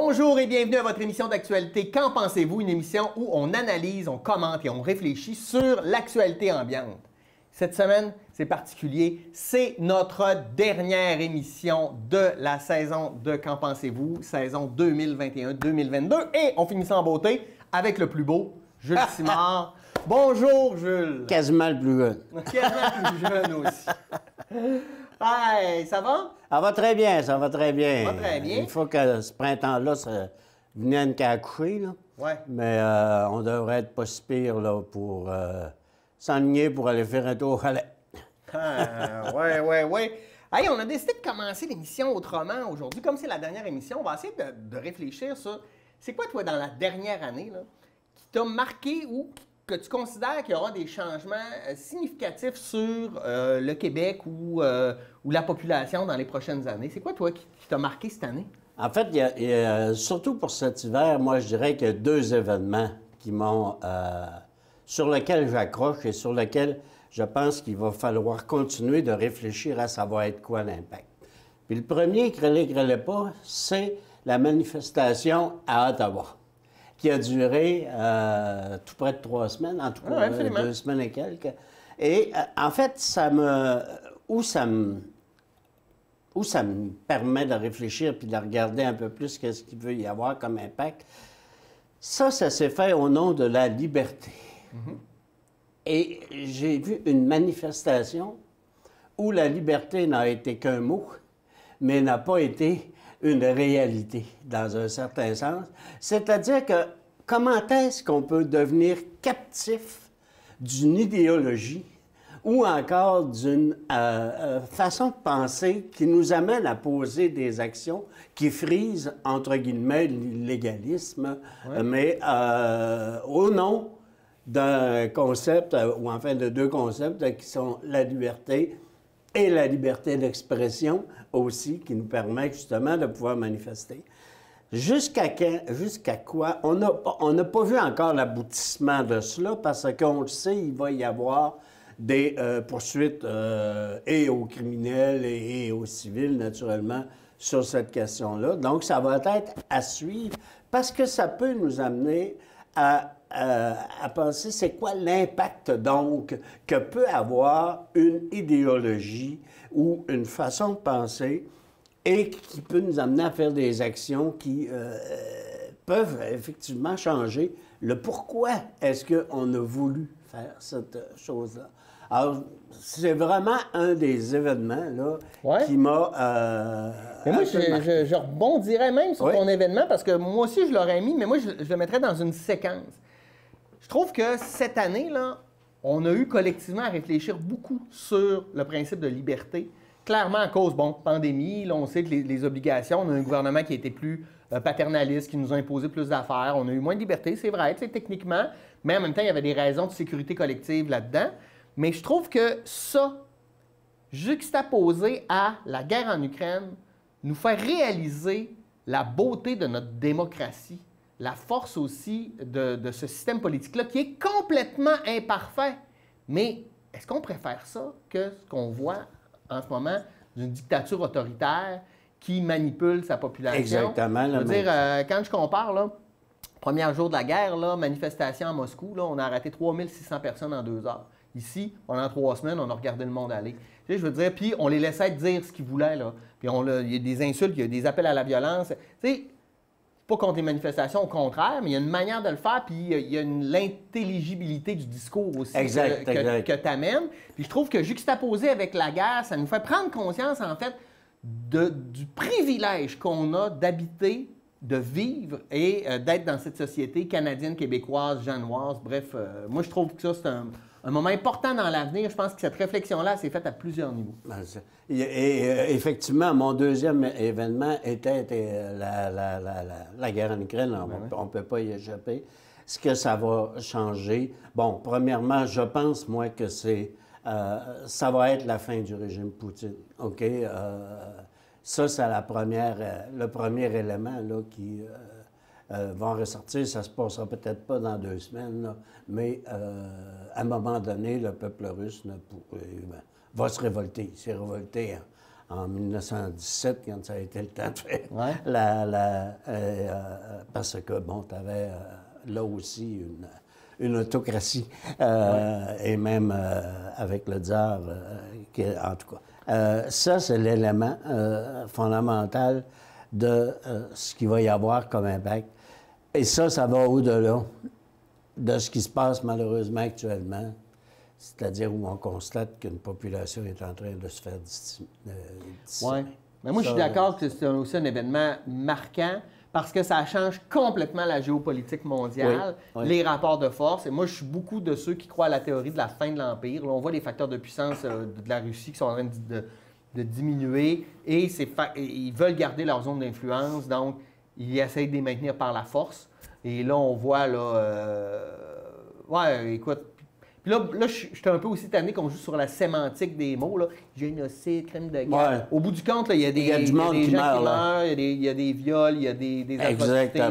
Bonjour et bienvenue à votre émission d'actualité Qu'en pensez-vous? Une émission où on analyse, on commente et on réfléchit sur l'actualité ambiante. Cette semaine, c'est particulier, c'est notre dernière émission de la saison de Qu'en pensez-vous? Saison 2021-2022 et on finit ça en beauté avec le plus beau, Jules Simard. Bonjour Jules! Quasiment le plus jeune. Quasiment plus jeune aussi. Hey, ça va? Ça va très bien, ça va très bien. Ça va très bien. Une fois que ce printemps-là venait qu'à accoucher, là. Ouais. Mais on devrait être pas si pire là, pour s'enligner pour aller faire un tour à Ouais. Hey, on a décidé de commencer l'émission autrement aujourd'hui. Comme c'est la dernière émission, on va essayer de réfléchir sur c'est quoi, toi, dans la dernière année, là, qui t'a marqué ou que tu considères qu'il y aura des changements significatifs sur le Québec ou la population dans les prochaines années. C'est quoi, toi, qui t'a marqué cette année? En fait, surtout pour cet hiver, moi, je dirais qu'il y a deux événements qui m'ont, sur lesquels j'accroche et sur lesquels je pense qu'il va falloir continuer de réfléchir à savoir être quoi l'impact. Puis le premier, crêlez pas, c'est la manifestation à Ottawa, qui a duré tout près de 3 semaines, en tout cas 2 semaines et quelques. Et en fait, où ça me permet de réfléchir puis de regarder un peu plus qu'est-ce qu'il veut y avoir comme impact, ça s'est fait au nom de la liberté. Mm-hmm. Et j'ai vu une manifestation où la liberté n'a été qu'un mot, mais n'a pas été une réalité, dans un certain sens. C'est-à-dire que comment est-ce qu'on peut devenir captif d'une idéologie ou encore d'une façon de penser qui nous amène à poser des actions qui frisent, entre guillemets, l'illégalisme, mais au nom d'un concept, ou enfin de deux concepts qui sont la liberté et la liberté d'expression aussi, qui nous permet justement de pouvoir manifester. Jusqu'à quoi? On n'a pas vu encore l'aboutissement de cela parce qu'on le sait, il va y avoir des poursuites et aux criminels et aux civils, naturellement, sur cette question-là. Donc, ça va être à suivre parce que ça peut nous amener à penser c'est quoi l'impact, donc, que peut avoir une idéologie ou une façon de penser et qui peut nous amener à faire des actions qui peuvent effectivement changer le pourquoi est-ce qu'on a voulu faire cette chose-là. Alors, c'est vraiment un des événements là, qui m'a... Mais moi, je rebondirais même sur ton événement parce que moi aussi, je l'aurais mis, mais moi, je le mettrais dans une séquence. Je trouve que cette année, là, on a eu collectivement à réfléchir beaucoup sur le principe de liberté. Clairement, à cause, pandémie, là, on sait que les obligations, on a un gouvernement qui a été plus paternaliste, qui nous a imposé plus d'affaires, on a eu moins de liberté, c'est vrai, techniquement, mais en même temps, il y avait des raisons de sécurité collective là-dedans. Mais je trouve que ça, juxtaposé à la guerre en Ukraine, nous fait réaliser la beauté de notre démocratie, la force aussi de ce système politique-là qui est complètement imparfait. Mais est-ce qu'on préfère ça que ce qu'on voit en ce moment d'une dictature autoritaire qui manipule sa population? Exactement. Je veux dire, quand je compare, là, premier jour de la guerre, là, manifestation à Moscou, là, on a arrêté 3600 personnes en 2 heures. Ici, pendant 3 semaines, on a regardé le monde aller. Tu sais, je veux dire, puis on les laissait dire ce qu'ils voulaient, là. Puis il y a des insultes, il y a des appels à la violence. Tu sais, pas contre les manifestations, au contraire, mais il y a une manière de le faire, puis il y a l'intelligibilité du discours aussi que tu amènes. Puis je trouve que juxtaposé avec la guerre, ça nous fait prendre conscience, en fait, du privilège qu'on a d'habiter, de vivre et d'être dans cette société canadienne, québécoise, genoise. Bref, moi, je trouve que ça, c'est un moment important dans l'avenir. Je pense que cette réflexion-là s'est faite à plusieurs niveaux. Et effectivement, mon deuxième événement était la guerre en Ukraine. On ne peut pas y échapper. Est-ce que ça va changer? Bon, premièrement, je pense, moi, que ça va être la fin du régime Poutine. OK? Ça, c'est le premier élément là, qui va en ressortir. Ça ne se passera peut-être pas dans 2 semaines, là, mais à un moment donné, le peuple russe va se révolter. Il s'est révolté en 1917, quand ça a été le temps de faire Ouais. parce que, bon, tu avais là aussi une autocratie, et même avec le tsar, en tout cas. Ça, c'est l'élément fondamental de ce qu'il va y avoir comme impact. Et ça va au-delà de ce qui se passe malheureusement actuellement, c'est-à-dire où on constate qu'une population est en train de se faire Oui. Mais moi, je suis d'accord que c'est aussi un événement marquant parce que ça change complètement la géopolitique mondiale, les rapports de force. Et moi, je suis beaucoup de ceux qui croient à la théorie de la fin de l'Empire. Là, on voit les facteurs de puissance de la Russie qui sont en train de diminuer et ils veulent garder leur zone d'influence, donc ils essayent de les maintenir par la force. Et là, on voit, ouais, écoute. Puis là, je suis un peu aussi tanné qu'on joue sur la sémantique des mots, là. Génocide, crime de guerre. Ouais. Au bout du compte, il y a des gens qui meurent, il y a des viols, il y a des atrocités,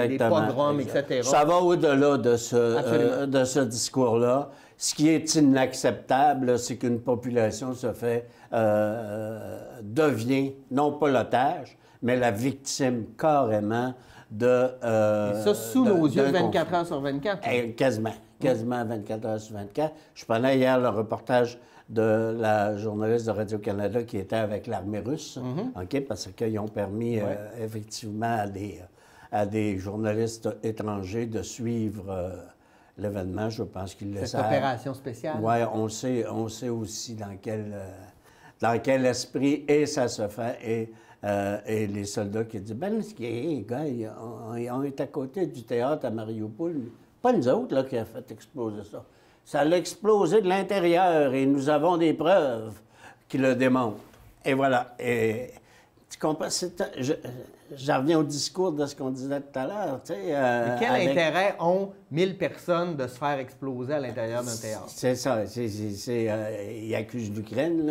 des pogroms, etc. Ça va au-delà de ce discours-là. Ce qui est inacceptable, c'est qu'une population devient, non pas l'otage, mais la victime carrément de... Et ça, sous nos yeux, 24 heures sur 24. Quasiment 24 heures sur 24. Je prenais hier le reportage de la journaliste de Radio-Canada qui était avec l'armée russe, parce qu'ils ont permis effectivement à des journalistes étrangers de suivre l'événement. Je pense qu'ils le savent. Cette opération spéciale. Oui, on sait aussi dans quel esprit et ça se fait. Et les soldats qui disent, les gars, on est à côté du théâtre à Mariupol. Pas nous autres là, qui a fait exploser ça. Ça l'a explosé de l'intérieur et nous avons des preuves qui le démontrent. Et voilà. Et tu comprends? J'en reviens au discours de ce qu'on disait tout à l'heure. Mais quel intérêt ont 1000 personnes de se faire exploser à l'intérieur d'un théâtre? C'est ça. Ils accusent l'Ukraine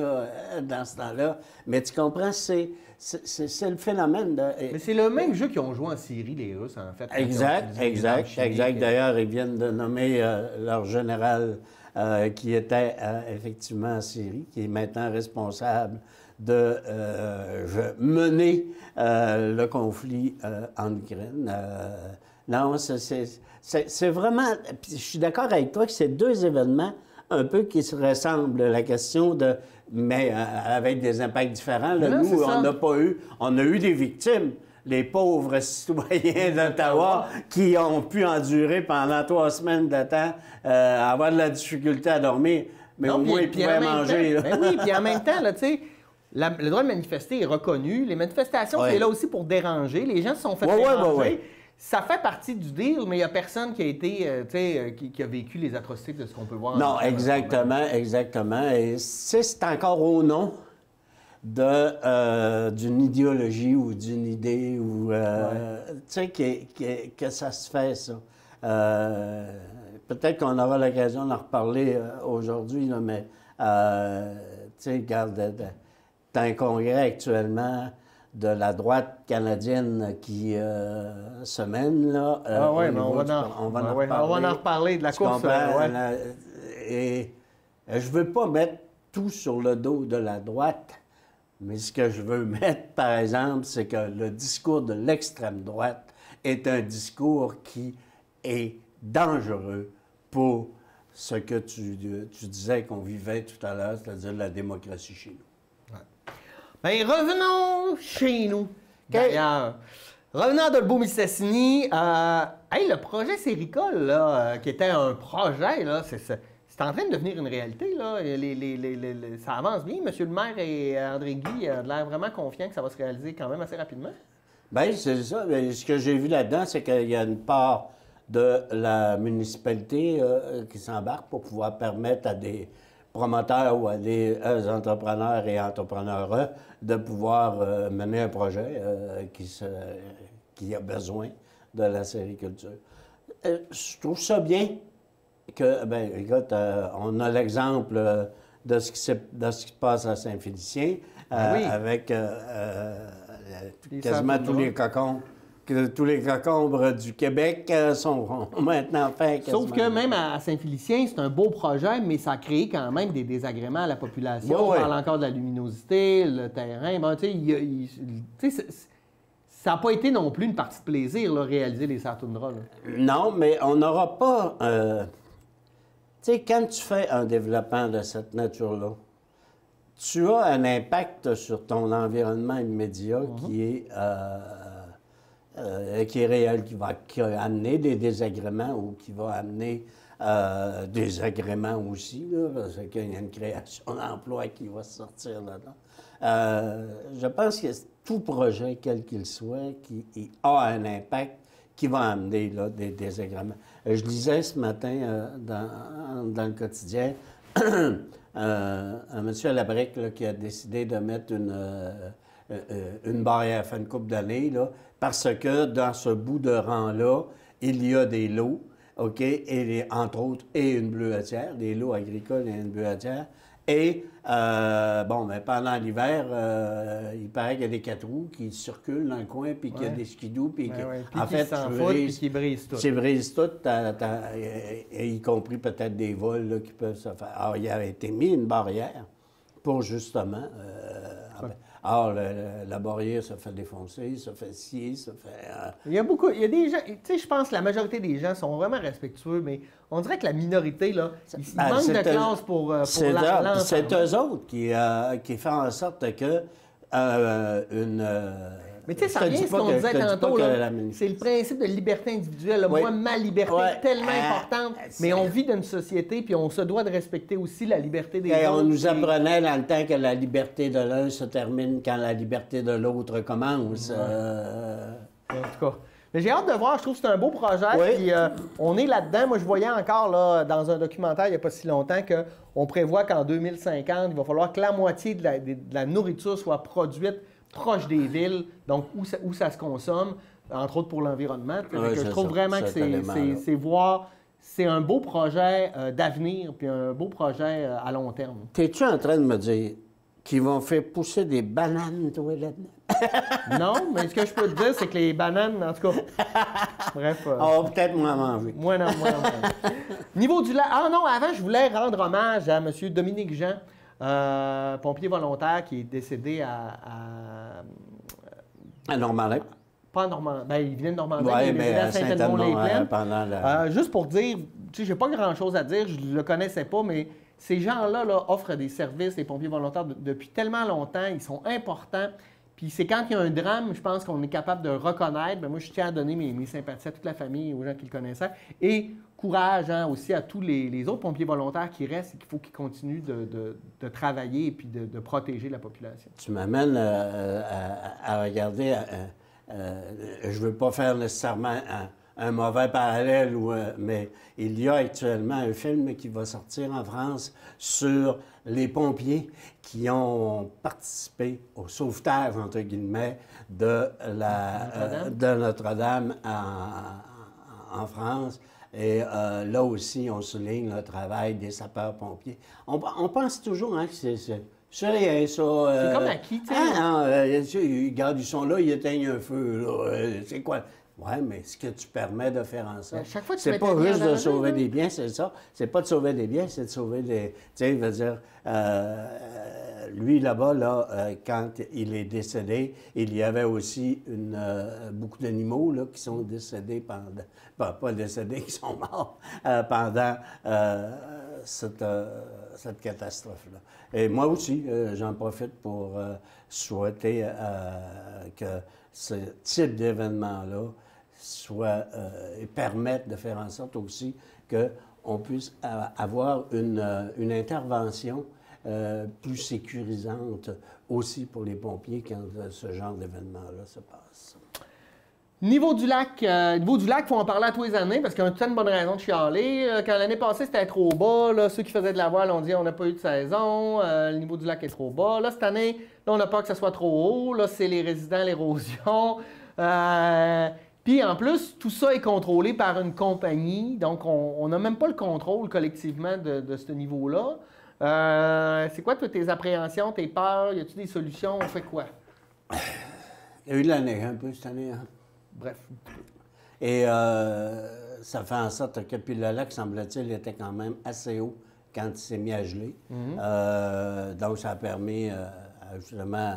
dans ce temps-là. Mais tu comprends, c'est le phénomène de... Mais c'est le même jeu qu'ils ont joué en Syrie, les Russes, en fait. Exact. D'ailleurs, ils viennent de nommer leur général qui était effectivement en Syrie, qui est maintenant responsable de mener le conflit en Ukraine. Non, c'est vraiment... Je suis d'accord avec toi que c'est deux événements un peu qui se ressemblent. La question de... Mais avec des impacts différents. Là, nous, on n'a pas eu... On a eu des victimes. Les pauvres citoyens d'Ottawa qui ont pu endurer pendant 3 semaines de temps, avoir de la difficulté à dormir. Mais au moins, ils pouvaient manger. Ben oui, puis en même temps, là, tu sais... le droit de manifester est reconnu. Les manifestations, c'est là aussi pour déranger. Les gens se sont fait déranger. Ça fait partie du deal, mais il n'y a personne qui a été, qui a vécu les atrocités de ce qu'on peut voir. Non, exactement. Et c'est encore au nom d'une idéologie ou d'une idée, ou que ça se fait, ça. Peut-être qu'on aura l'occasion d'en reparler aujourd'hui, là, mais regarde, t'as un congrès actuellement de la droite canadienne qui se mène, là. Mais on va en reparler de la course. Et je ne veux pas mettre tout sur le dos de la droite, mais ce que je veux mettre, par exemple, c'est que le discours de l'extrême droite est un discours qui est dangereux pour ce que tu disais qu'on vivait tout à l'heure, c'est-à-dire la démocratie chez nous. Bien, revenons chez nous, d'ailleurs. Revenons à Dolbeau-Mistassini. Le projet Séricole, là, qui était un projet, là, c'est en train de devenir une réalité, là. Ça avance bien. Monsieur le maire et André Guy ont l'air vraiment confiants que ça va se réaliser quand même assez rapidement. Bien, c'est ça. Mais ce que j'ai vu là-dedans, c'est qu'il y a une part de la municipalité qui s'embarque pour pouvoir permettre à des promoteurs ou à des entrepreneurs et entrepreneurs de pouvoir mener un projet qui a besoin de la sériculture. Je trouve ça bien que, écoute, on a l'exemple de ce qui se passe à Saint-Félicien, avec quasiment tous les cocons que tous les concombres du Québec sont maintenant faits. Sauf que même à Saint-Félicien, c'est un beau projet, mais ça a créé quand même des désagréments à la population. Ouais, On ouais. parle encore de la luminosité, le terrain. Bon, tu sais, ça n'a pas été non plus une partie de plaisir, là, réaliser les Sartoundra. Non, mais on n'aura pas... tu sais, quand tu fais un développement de cette nature-là, tu as un impact sur ton environnement immédiat qui est réel, qui va amener des désagréments ou qui va amener des agréments aussi, là, parce qu'il y a une création d'emploi qui va sortir là-dedans. Je pense que tout projet, quel qu'il soit, qui a un impact, qui va amener là, des désagréments. Je lisais ce matin dans le quotidien un monsieur à la brique là, qui a décidé de mettre une barrière, fait une couple d'années, là, parce que dans ce bout de rang-là, il y a des lots, OK, et entre autres, et une bleuetière, des lots agricoles et une bleuetière. Et, bon, mais pendant l'hiver, il paraît qu'il y a des 4 roues qui circulent dans le coin, puis qu'il y a des skidoo, puis en fait, qui brisent tout. Tu brises tout, y compris peut-être des vols là, qui peuvent se faire. Alors, il a été mis une barrière pour justement... alors, la barrière se fait défoncer, se fait scier, se fait... Il y a des gens... Tu sais, je pense que la majorité des gens sont vraiment respectueux, mais on dirait que la minorité, là, il manque de classe pour l'ensemble. C'est eux autres qui font en sorte que mais tu sais, ça revient à ce qu'on disait tantôt, c'est le principe de liberté individuelle. Oui. Moi, ma liberté est tellement importante, mais on vit dans une société, puis on se doit de respecter aussi la liberté des autres. On nous apprenait dans le temps que la liberté de l'un se termine quand la liberté de l'autre commence. En tout cas. Mais j'ai hâte de voir, je trouve que c'est un beau projet. Oui. Puis, on est là-dedans. Moi, je voyais encore là, dans un documentaire il n'y a pas si longtemps qu'on prévoit qu'en 2050, il va falloir que la moitié de la nourriture soit produite proche des villes, donc où ça se consomme, entre autres pour l'environnement. Je trouve vraiment que c'est un beau projet d'avenir, puis un beau projet à long terme. T'es-tu en train de me dire qu'ils vont faire pousser des bananes, toi, là-dedans? Non, mais ce que je peux te dire, c'est que les bananes, en tout cas... Bref... peut-être moins manger. Moi, non. Niveau du lac... Ah non, avant, je voulais rendre hommage à M. Dominique Jean, pompier volontaire qui est décédé À Normandin. Pas à Normandin. Ben, il venait de Normandin, Oui, il est mais décédé à Saint-Edmond-les-Plaines. pendant la... Juste pour dire, tu sais, j'ai pas grand-chose à dire, je le connaissais pas, mais ces gens-là là, offrent des services, les pompiers volontaires, depuis tellement longtemps, ils sont importants. Puis c'est quand il y a un drame, je pense qu'on est capable de reconnaître. Bien, moi, je tiens à donner mes sympathies à toute la famille, aux gens qui le connaissaient. Et courage aussi à tous les autres pompiers volontaires qui restent et qu'il faut qu'ils continuent de travailler et puis de protéger la population. Tu m'amènes à regarder... je ne veux pas faire nécessairement un mauvais parallèle, mais il y a actuellement un film qui va sortir en France sur les pompiers qui ont participé au sauvetage, entre guillemets, de Notre-Dame en France. Et là aussi, on souligne le travail des sapeurs-pompiers. On pense toujours que c'est rien, ça. C'est comme acquis, tu sais. Regarde, ils sont là, ils éteignent un feu. C'est quoi? Oui, mais ce que tu permets de faire en sorte, c'est pas juste de sauver des biens, c'est ça. C'est pas de sauver des biens, c'est de sauver des... Tu sais, je veux dire, lui, là-bas, quand il est décédé, il y avait aussi beaucoup d'animaux là, qui sont décédés pendant... Pas décédés, qui sont morts pendant cette catastrophe-là. Et moi aussi, j'en profite pour souhaiter que ce type d'événement-là permettent de faire en sorte aussi qu'on puisse avoir une intervention plus sécurisante aussi pour les pompiers quand ce genre d'événement-là se passe. Niveau du lac, il faut en parler à tous les années parce qu'il y a une bonne raison de chialer. Quand l'année passée, c'était trop bas, là, ceux qui faisaient de la voile ont dit on n'a pas eu de saison, le niveau du lac est trop bas. Là, cette année, là, on n'a peur que ça soit trop haut. Là, c'est les résidents, l'érosion. Puis en plus, tout ça est contrôlé par une compagnie, donc on n'a même pas le contrôle collectivement de ce niveau-là. C'est quoi, toi, tes appréhensions, tes peurs? Y a-t-il des solutions? On fait quoi? Il y a eu de la neige un peu cette année. Hein? bref. Et ça fait en sorte que, puis le lac, semble-t-il, était quand même assez haut quand il s'est mis à geler. Donc, ça a permis, justement,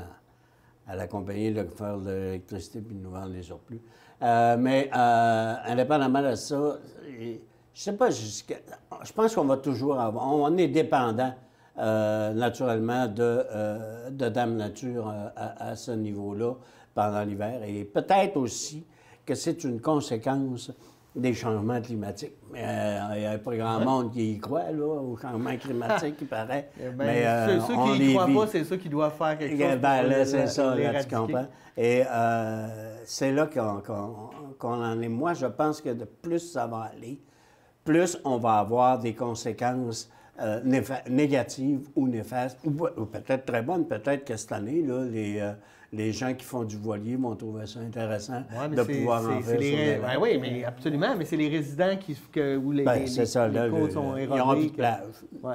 à la compagnie de faire de l'électricité puis de nous vendre les surplus. Mais indépendamment de ça, je sais pas, je pense qu'on va toujours avoir... On est dépendant, naturellement, de Dame Nature à ce niveau-là pendant l'hiver. Et peut-être aussi que c'est une conséquence des changements climatiques. Il n'y a pas grand monde qui y croit, là, aux changements climatiques, il paraît. Mais ceux qui n'y croient pas, c'est ceux qui doivent faire quelque chose là, c'est ça, là, tu comprends. Et c'est là qu'on en est. Moi, je pense que de plus ça va aller, plus on va avoir des conséquences négatives ou néfastes, ou peut-être très bonnes. Peut-être que cette année, là, les gens qui font du voilier vont trouver ça intéressant de pouvoir en faire. Oui, mais absolument, mais c'est les résidents où les côtes sont érodées. Ils n'auront plus de plage. Ouais.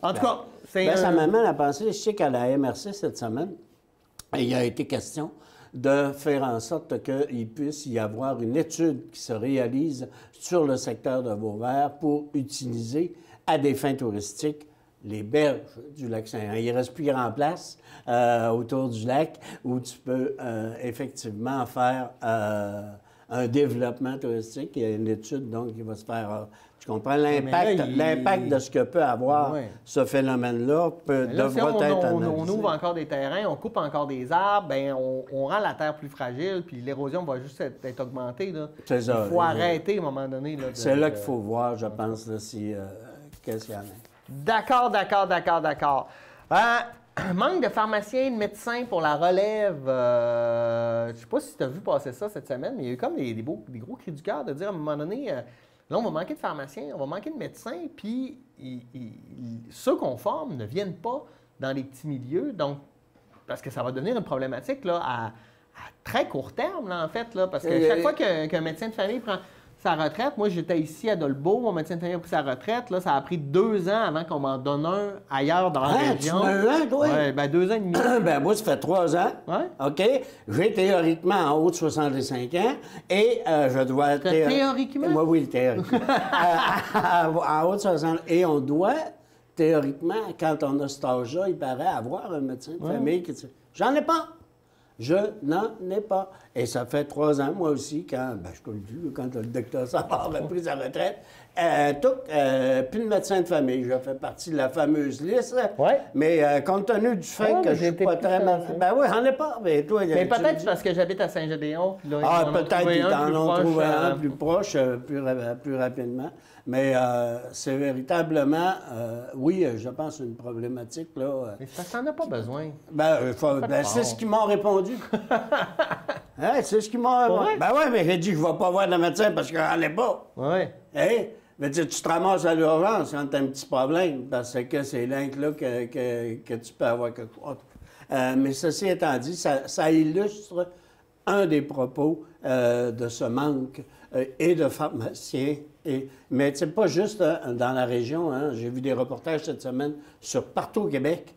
En tout cas, ça m'amène à penser, je sais qu'à la MRC cette semaine, il a été question de faire en sorte qu'il puisse y avoir une étude qui se réalise sur le secteur de Vauvert pour utiliser à des fins touristiques les berges du lac Saint-Jean. Il ne reste plus grand place autour du lac où tu peux effectivement faire un développement touristique. Il y a une étude donc qui va se faire. Tu comprends l'impact de ce que peut avoir ce phénomène-là devrait être analysé. On ouvre encore des terrains, on coupe encore des arbres, bien, on rend la terre plus fragile, puis l'érosion va juste être augmentée. C'est ça. Il faut arrêter à un moment donné. C'est là qu'il faut voir, je pense, là, si qu'est-ce qu'il y en a. D'accord. Manque de pharmaciens et de médecins pour la relève. Je ne sais pas si tu as vu passer ça cette semaine, mais il y a eu comme des gros cris du cœur de dire à un moment donné, là, on va manquer de pharmaciens, on va manquer de médecins, puis ceux qu'on forme ne viennent pas dans les petits milieux, donc parce que ça va devenir une problématique là, à très court terme, là, en fait, là, parce que chaque fois qu'un médecin de famille prend sa retraite, moi j'étais ici à Dolbeau, mon médecin de famille a pris sa retraite, là, ça a pris 2 ans avant qu'on m'en donne un ailleurs dans la région. Tu en as eu un, toi? Oui, bien 2 ans et demi. Moi, ça fait 3 ans. Ouais. OK? J'ai théoriquement en haut de 65 ans et je dois... Théoriquement? Oui, théoriquement. En haut de 60 et on doit, théoriquement, quand on a cet âge-là, il paraît avoir un médecin de famille qui dit « J'en ai pas! » Je n'en ai pas. Et ça fait 3 ans, moi aussi, quand, je te le dis, quand le docteur Savard a pris sa retraite, plus de médecin de famille. Je fais partie de la fameuse liste. Ouais. Mais compte tenu du fait que je ne suis pas très mal... j'en ai pas. Mais toi, peut-être parce que j'habite à Saint-Gédéon. Peut-être qu'ils en ont trouvé un plus proche, plus rapidement. Mais c'est véritablement, oui, je pense, une problématique, là. Mais ça, t'en as pas besoin. C'est ce qu'ils m'ont répondu. C'est ce qu'ils m'ont répondu. Mais j'ai dit, je ne vais pas voir de médecin parce que j'en ai pas. Oui. Mais tu te ramasses à l'urgence quand tu as un petit problème, parce que c'est là que tu peux avoir quelque chose. Mais ceci étant dit, ça illustre un des propos de ce manque et de pharmaciens. Mais c'est pas juste dans la région. Hein. J'ai vu des reportages cette semaine sur partout au Québec,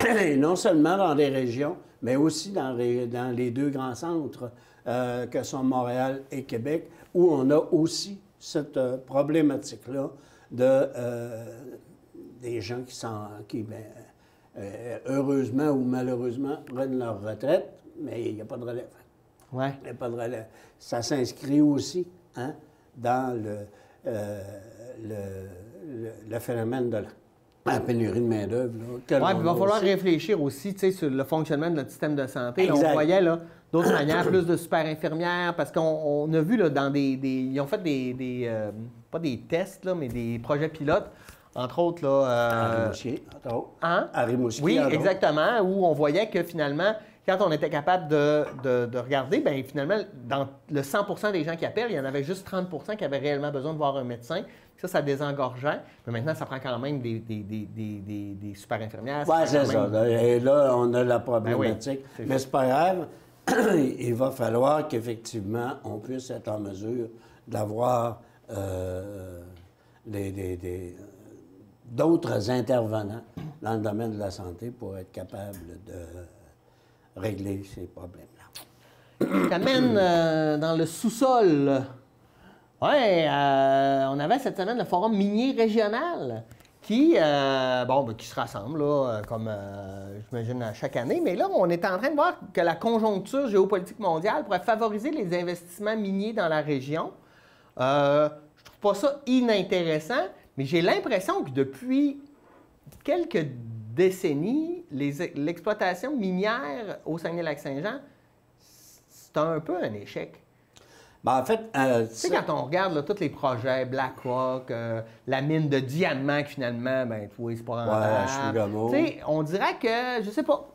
et non seulement dans les régions, mais aussi dans les 2 grands centres que sont Montréal et Québec, où on a aussi cette problématique-là des gens qui heureusement ou malheureusement, prennent leur retraite, mais il n'y a pas de relève. Ouais. Il n'y a pas de relève. Ça s'inscrit aussi dans le phénomène de la pénurie de main-d'œuvre. Oui, puis il va falloir réfléchir aussi sur le fonctionnement de notre système de santé. Là, on voyait d'autres manières, plus de super infirmières, parce qu'on a vu là, dans ils ont fait pas des tests, là, mais des projets pilotes, entre autres. À Rimouski, entre autres. À Rimouski, oui, exactement, où on voyait que finalement, quand on était capable de regarder, bien finalement, dans le 100 des gens qui appellent, il y en avait juste 30 qui avaient réellement besoin de voir un médecin. Ça désengorgeait. Mais maintenant, ça prend quand même des super infirmières. Oui, c'est ça. Et là, on a la problématique. Mais c'est pas grave. Il va falloir qu'effectivement, on puisse être en mesure d'avoir d'autres intervenants dans le domaine de la santé pour être capable de régler ces problèmes-là. Je t'amène dans le sous-sol. Oui, on avait cette semaine le forum minier régional qui se rassemble, là, comme j'imagine à chaque année. Mais là, on est en train de voir que la conjoncture géopolitique mondiale pourrait favoriser les investissements miniers dans la région. Je trouve pas ça inintéressant, mais j'ai l'impression que depuis quelques décennies, l'exploitation minière au Saguenay-Lac-Saint-Jean, c'est un peu un échec. Ben, en fait, tu sais, quand on regarde là, tous les projets, BlackRock, la mine de diamant, que finalement, ben, oui, c'est pas rentable. Tu sais, on dirait que, je sais pas.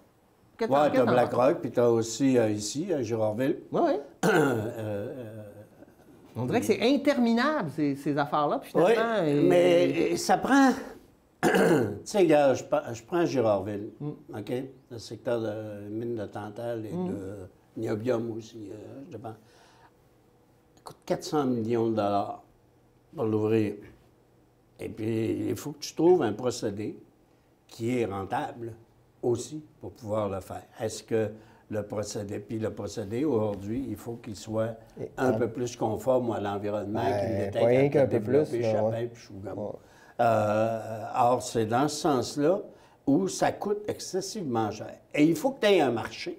Oui, tu as BlackRock, puis tu as aussi ici, à Girardville. Oui, oui. On dirait que c'est interminable, ces affaires-là. Puis finalement, oui, mais ça prend... tu sais, gars, je prends Girardville, OK? Le secteur de mine de Tantale et de niobium aussi, je pense. Ça coûte 400 millions de dollars pour l'ouvrir. Et puis, il faut que tu trouves un procédé qui est rentable aussi pour pouvoir le faire. Est-ce que le procédé, aujourd'hui, il faut qu'il soit un peu plus conforme à l'environnement qu'il était quand tu as développé Chapin et Chougamau. Or, c'est dans ce sens-là où ça coûte excessivement cher. Et il faut que tu aies un marché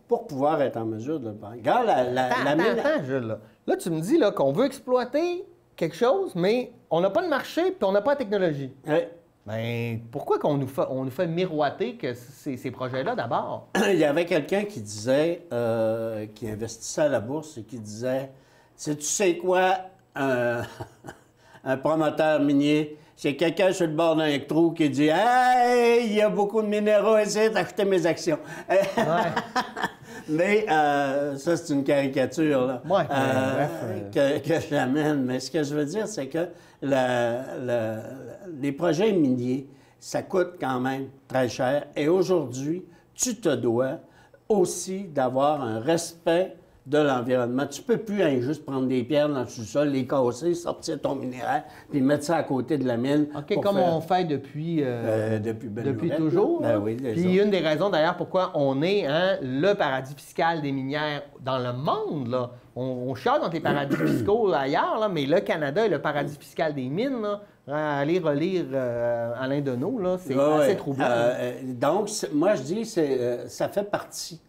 pour pouvoir être en mesure de le vendre. Regarde, Attends, Jules. Là, tu me dis là, qu'on veut exploiter quelque chose, mais on n'a pas de marché puis on n'a pas de technologie. Oui. Bien, pourquoi qu'on nous fait miroiter que ces projets-là d'abord? Il y avait quelqu'un qui disait, qui investissait à la bourse et qui disait, tu sais quoi, un promoteur minier, c'est quelqu'un sur le bord d'un trou qui dit « Hey, il y a beaucoup de minéraux ici, d'acheter mes actions. » Mais ça, c'est une caricature là, que j'amène. Mais ce que je veux dire, c'est que les projets miniers, ça coûte quand même très cher. Et aujourd'hui, tu te dois aussi d'avoir un respect de l'environnement. Tu ne peux plus juste prendre des pierres dans le sous-sol, les casser, sortir ton minéraire, puis mettre ça à côté de la mine. OK, comme on fait depuis toujours. Ben oui, puis une des raisons d'ailleurs pourquoi on est le paradis fiscal des minières dans le monde. Là. On chiale dans les paradis fiscaux ailleurs, là, mais le Canada est le paradis fiscal des mines. Là. Aller relire Alain Deneau, là, c'est assez troublant. Donc, moi, je dis que ça fait partie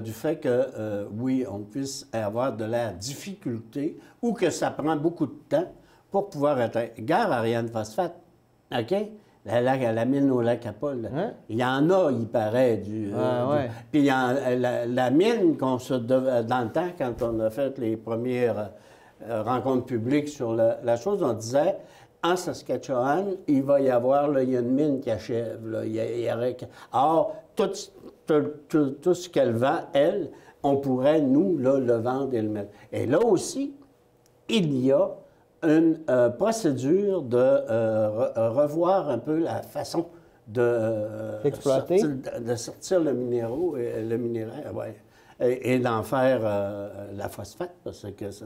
du fait que, oui, on puisse avoir de la difficulté ou que ça prend beaucoup de temps pour pouvoir atteindre. Gare Ariane Phosphate, OK? La mine au lac Apol, il y en a, il paraît, puis la mine dans le temps, quand on a fait les premières rencontres publiques sur la chose, on disait, en Saskatchewan, il va y avoir, il y a une mine qui achève. Or, tout ce qu'elle vend, elle, on pourrait, nous, là, le vendre et le mettre. Et là aussi, il y a une procédure de revoir un peu la façon d'exploiter, de sortir le minéraire, et d'en faire la phosphate, parce que c'est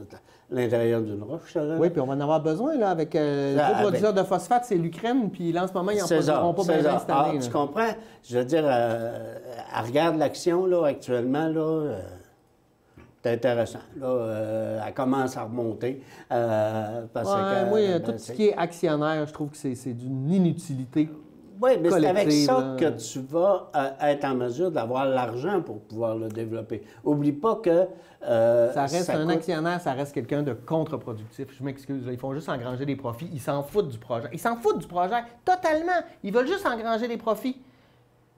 l'intérieur d'une roche. Là. Oui, puis on va en avoir besoin, là, avec le gros producteur de phosphate, c'est l'Ukraine, puis là, en ce moment, ils n'en produiront pas bien cette année. Tu comprends? Je veux dire, elle regarde l'action, là, actuellement, là, c'est intéressant. Là, elle commence à remonter. Tout ce qui est actionnaire, je trouve que c'est d'une inutilité. Oui, mais c'est avec ça que tu vas être en mesure d'avoir l'argent pour pouvoir le développer. Oublie pas que... ça reste un actionnaire, ça reste quelqu'un de contre-productif. Je m'excuse, ils font juste engranger des profits. Ils s'en foutent du projet. Ils s'en foutent du projet, totalement. Ils veulent juste engranger des profits.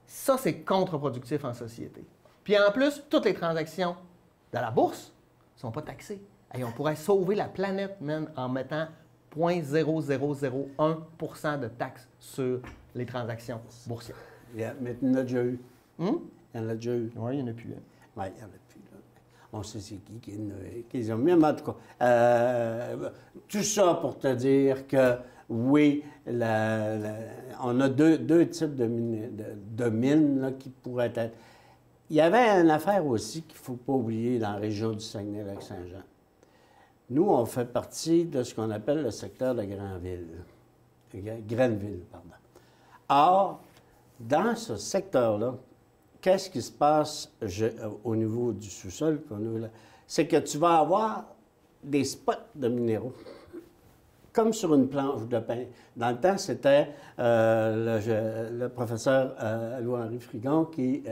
Ça, c'est contre-productif en société. Puis en plus, toutes les transactions de la bourse ne sont pas taxées. Et on pourrait sauver la planète, même, en mettant 0,0001 % de taxes sur les transactions boursières. Mais il y en a déjà eu. Il y en a déjà eu. Oui, il n'y en a plus. Oui, il n'y en a plus. Là. On sait c'est qui les ont mis, mais en tout cas. Tout ça pour te dire que, oui, on a deux types de mines là, qui pourraient être... Il y avait une affaire aussi qu'il ne faut pas oublier dans la région du Saguenay-Lac-Saint-Jean. Nous, on fait partie de ce qu'on appelle le secteur de Granville. Grenville, pardon. Or, dans ce secteur-là, qu'est-ce qui se passe au niveau du sous-sol? C'est que tu vas avoir des spots de minéraux, comme sur une planche de pain. Dans le temps, c'était le professeur Louis-Henri Frigon qui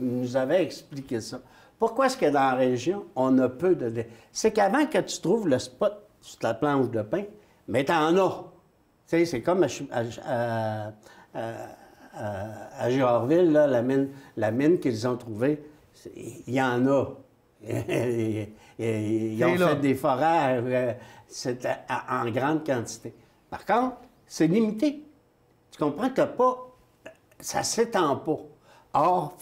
nous avait expliqué ça. Pourquoi est-ce que dans la région, on a peu de... C'est qu'avant que tu trouves le spot sur ta planche de pain, mais tu en as. Tu sais, c'est comme à Girardville, là, la mine qu'ils ont trouvée, il y en a. Ils ont fait des forêts en grande quantité. Par contre, c'est limité. Tu comprends que ça ne s'étend pas. Or,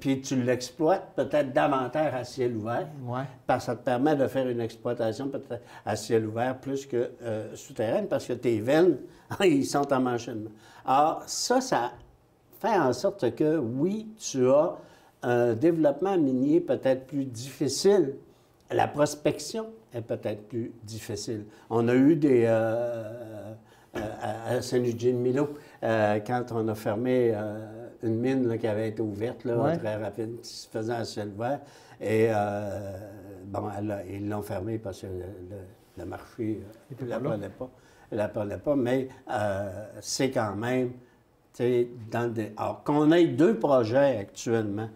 puis tu l'exploites peut-être davantage à ciel ouvert, parce que ça te permet de faire une exploitation peut-être à ciel ouvert plus que souterraine, parce que tes veines, ils sont en enchaînement. Alors, ça fait en sorte que, oui, tu as un développement minier peut-être plus difficile. La prospection est peut-être plus difficile. On a eu des... à Saint-Eugène-Milo, quand on a fermé une mine là, qui avait été ouverte, là, très rapide, qui se faisait à ciel ouvert, et ils l'ont fermé parce que le marché ne la prenait pas, mais c'est quand même... Alors qu'on ait 2 projets actuellement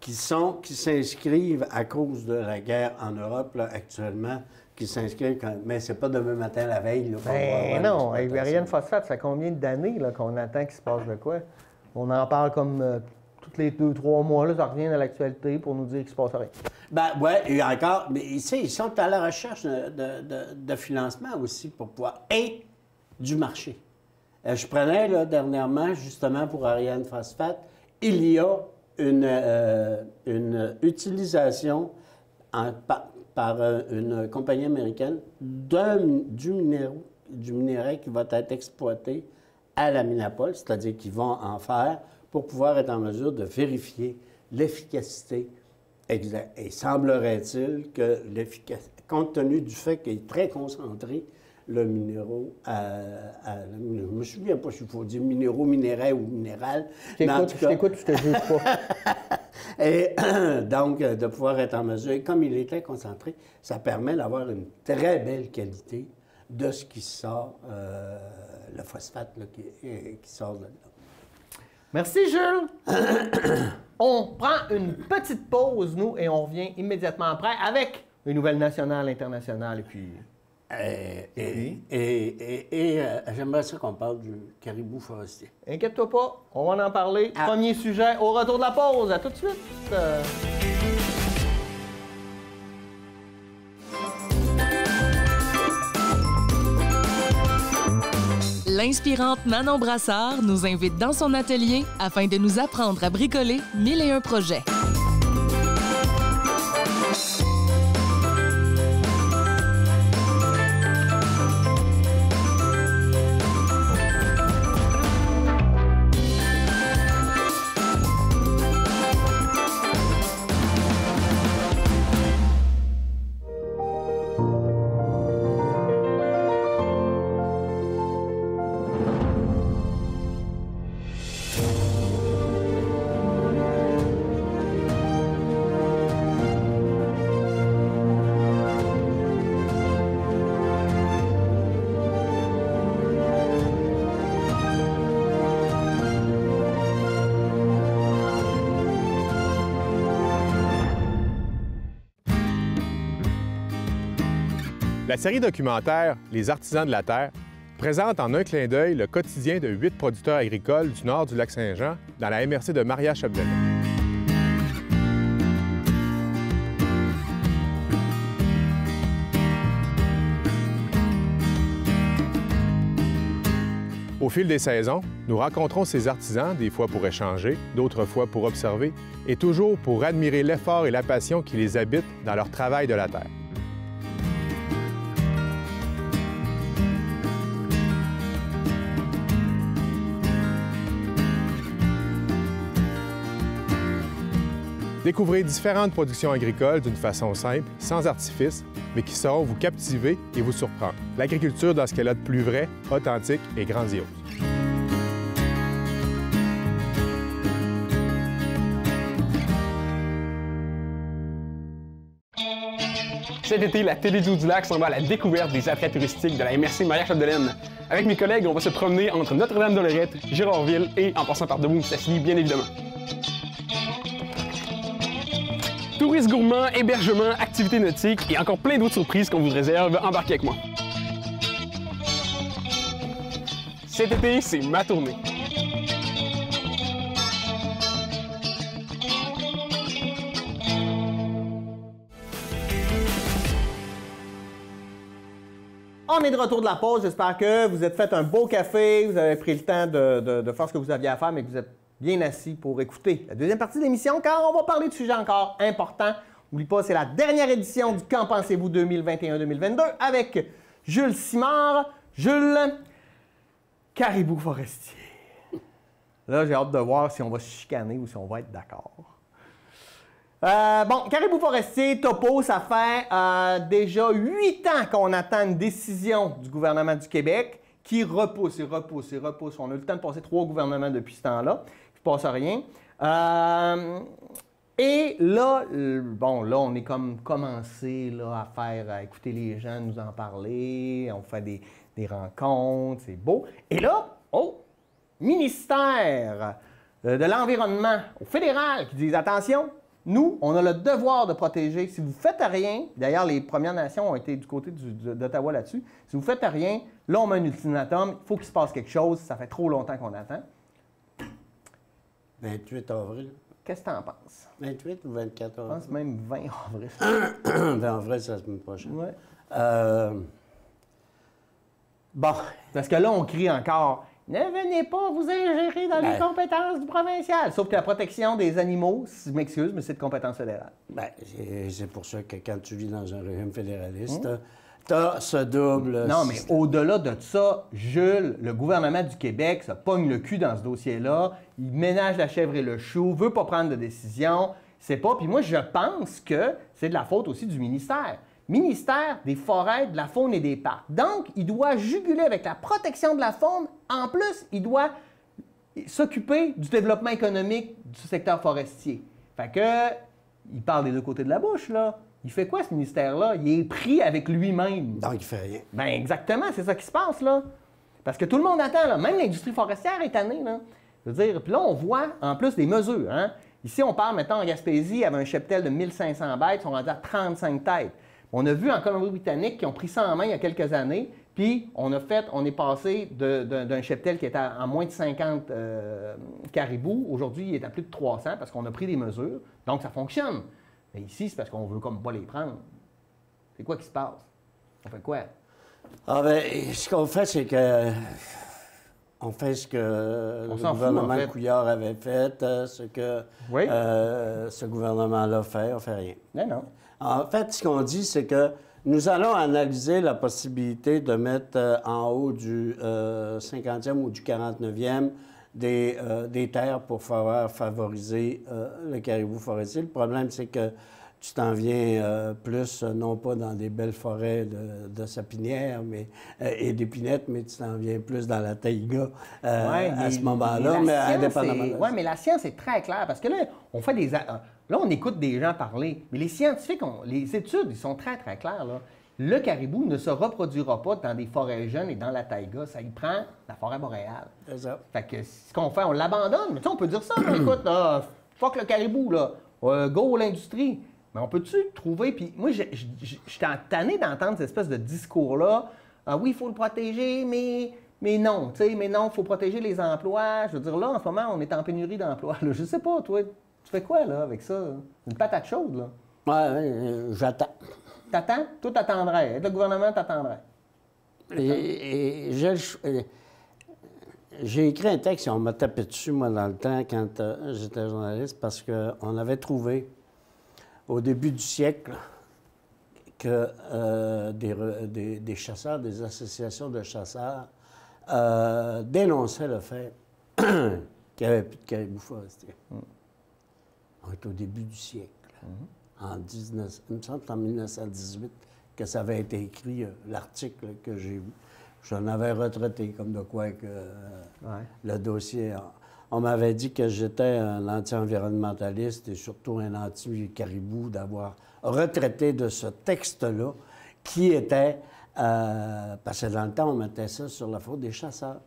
qui s'inscrivent à cause de la guerre en Europe, là, actuellement, qui s'inscrivent, mais c'est pas demain matin la veille. Là, ben non, avec Ariane Phosphate, ça fait combien d'années qu'on attend qu'il se passe de quoi? On en parle comme tous les 2-3 mois, là, ça revient à l'actualité pour nous dire qu'il se passe rien. Ben oui, et encore, mais ils sont à la recherche de financement aussi pour pouvoir, et du marché. Je prenais, là, dernièrement, justement, pour Ariane Phosphate, il y a une utilisation par une compagnie américaine du minerai qui va être exploité à la Minapol, c'est-à-dire qu'ils vont en faire pour pouvoir être en mesure de vérifier l'efficacité exacte. Et semblerait-il que compte tenu du fait qu'il est très concentré, le minéraux je ne me souviens pas s'il faut dire minéraux, minéral ou minéral. Je t'écoute, je te juge pas. Et donc, de pouvoir être en mesure, et comme il est très concentré, ça permet d'avoir une très belle qualité de ce qui sort, le phosphate là, qui sort de là. Merci, Jules. On prend une petite pause, nous, et on revient immédiatement après avec les nouvelles nationales, internationales, et puis... j'aimerais ça qu'on parle du caribou forestier. Inquiète-toi pas, on va en parler. Premier sujet au retour de la pause. À tout de suite. L'inspirante Manon Brassard nous invite dans son atelier afin de nous apprendre à bricoler 1001 projets. La série documentaire « Les artisans de la terre » présente en un clin d'œil le quotidien de 8 producteurs agricoles du nord du lac Saint-Jean dans la MRC de Maria-Chapdelaine. Au fil des saisons, nous rencontrons ces artisans, des fois pour échanger, d'autres fois pour observer, et toujours pour admirer l'effort et la passion qui les habitent dans leur travail de la terre. Découvrez différentes productions agricoles d'une façon simple, sans artifice, mais qui sauront vous captiver et vous surprendre. L'agriculture dans ce qu'elle a de plus vrai, authentique et grandiose. Cet été, la télé du Lac s'en va à la découverte des attraits touristiques de la MRC Maria-Chapdelaine. Avec mes collègues, on va se promener entre Notre-Dame-de-Lorette, Gérardville et en passant par Debout-Mistassini, bien évidemment. Tourisme gourmand, hébergement, activités nautiques et encore plein d'autres surprises qu'on vous réserve. Embarquez avec moi. Cet été, c'est ma tournée. On est de retour de la pause. J'espère que vous êtes fait un beau café, vous avez pris le temps de faire ce que vous aviez à faire, mais que vous êtes bien assis pour écouter la deuxième partie de l'émission, car on va parler de sujets encore importants. N'oublie pas, c'est la dernière édition du Qu'en pensez-vous 2021-2022 avec Jules Simard. Jules, Caribou Forestier. Là, j'ai hâte de voir si on va se chicaner ou si on va être d'accord. Bon, Caribou Forestier, Topo, ça fait déjà 8 ans qu'on attend une décision du gouvernement du Québec qui repousse et repousse et repousse. On a eu le temps de passer 3 gouvernements depuis ce temps-là. Il ne se passe rien. Et là, bon, là, on est comme commencé là, à écouter les gens nous en parler. On fait des rencontres, c'est beau. Et là, ministère de l'Environnement au fédéral qui dit attention, nous, on a le devoir de protéger. Si vous ne faites rien, d'ailleurs, les Premières Nations ont été du côté d'Ottawa là-dessus. Si vous ne faites rien, là, on met un ultimatum. Il faut qu'il se passe quelque chose. Ça fait trop longtemps qu'on attend. 28 avril. Qu'est-ce que tu en penses? 28 ou 24 avril? Je pense même 20 avril. 20 avril, c'est la semaine prochaine. Ouais. Bon. Parce que là, on crie encore « Ne venez pas vous ingérer dans les compétences du provincial. » Sauf que la protection des animaux, je m'excuse, mais c'est de compétence fédérale. Bien, c'est pour ça que quand tu vis dans un régime fédéraliste, tu as ce double... Non, mais au-delà de ça, Jules, le gouvernement du Québec se pogne le cul dans ce dossier-là. Il ménage la chèvre et le chou, veut pas prendre de décision. C'est pas... Puis moi, je pense que c'est de la faute aussi du ministère. Ministère des Forêts, de la Faune et des Parcs. Donc, il doit juguler avec la protection de la faune. En plus, il doit s'occuper du développement économique du secteur forestier. Fait que, il parle des deux côtés de la bouche, là. Il fait quoi, ce ministère-là? Il est pris avec lui-même. Donc, il fait rien. Bien, exactement, c'est ça qui se passe, là. Parce que tout le monde attend, là. Même l'industrie forestière est tannée, là. Je veux dire, puis là, on voit, en plus, des mesures, hein. Ici, on parle, maintenant, en Gaspésie, il y avait un cheptel de 1500 bêtes, ils sont rendus à 35 têtes. On a vu en Colombie-Britannique qui ont pris ça en main il y a quelques années, puis on est passé d'un cheptel qui était à moins de 50 caribous. Aujourd'hui, il est à plus de 300 parce qu'on a pris des mesures. Donc, ça fonctionne. Mais ici, c'est parce qu'on veut comme pas les prendre. C'est quoi qui se passe? On fait quoi? Ah ben, ce qu'on fait, c'est que... On fait ce que le gouvernement Couillard avait fait, ce que ce gouvernement-là fait. On fait rien. Non. En fait, ce qu'on dit, c'est que nous allons analyser la possibilité de mettre en haut du 50e ou du 49e des terres pour favoriser le caribou forestier. Le problème, c'est que tu t'en viens plus, non pas dans des belles forêts de sapinières et d'épinettes, mais tu t'en viens plus dans la taïga à ce moment-là, mais indépendamment. Oui, mais la science est très claire, parce que là, on fait des... Là, on écoute des gens parler, mais les scientifiques, les études, ils sont très, très claires, là. Le caribou ne se reproduira pas dans des forêts jeunes et dans la taïga. Ça y prend la forêt boréale. C'est ça. Fait que ce qu'on fait, on l'abandonne. Mais tu sais, on peut dire ça, là, écoute, là, fuck le caribou, là. Go l'industrie. Mais on peut-tu trouver... Puis moi, je suis tanné d'entendre cette espèce de discours-là. Ah oui, il faut le protéger, mais non. Tu sais, mais non, il faut protéger les emplois. Je veux dire, là, en ce moment, on est en pénurie d'emplois. Je sais pas, toi, tu fais quoi, là, avec ça? Une patate chaude, là. Oui, j'attends. T'attends? Toi, t'attendrais. Être le gouvernement, t'attendrais. J'ai écrit un texte et on m'a tapé dessus, moi, dans le temps, quand j'étais journaliste, parce qu'on avait trouvé, au début du siècle, que des chasseurs, des associations de chasseurs, dénonçaient le fait qu'il n'y avait plus de caribou forestier. On est au début du siècle. Il me semble que c'est en 1918 que ça avait été écrit, l'article que j'ai vu. J'en avais retraité, comme de quoi que le dossier... On m'avait dit que j'étais un anti-environnementaliste et surtout un anti-caribou d'avoir retraité de ce texte-là qui était... parce que dans le temps, on mettait ça sur la faute des chasseurs.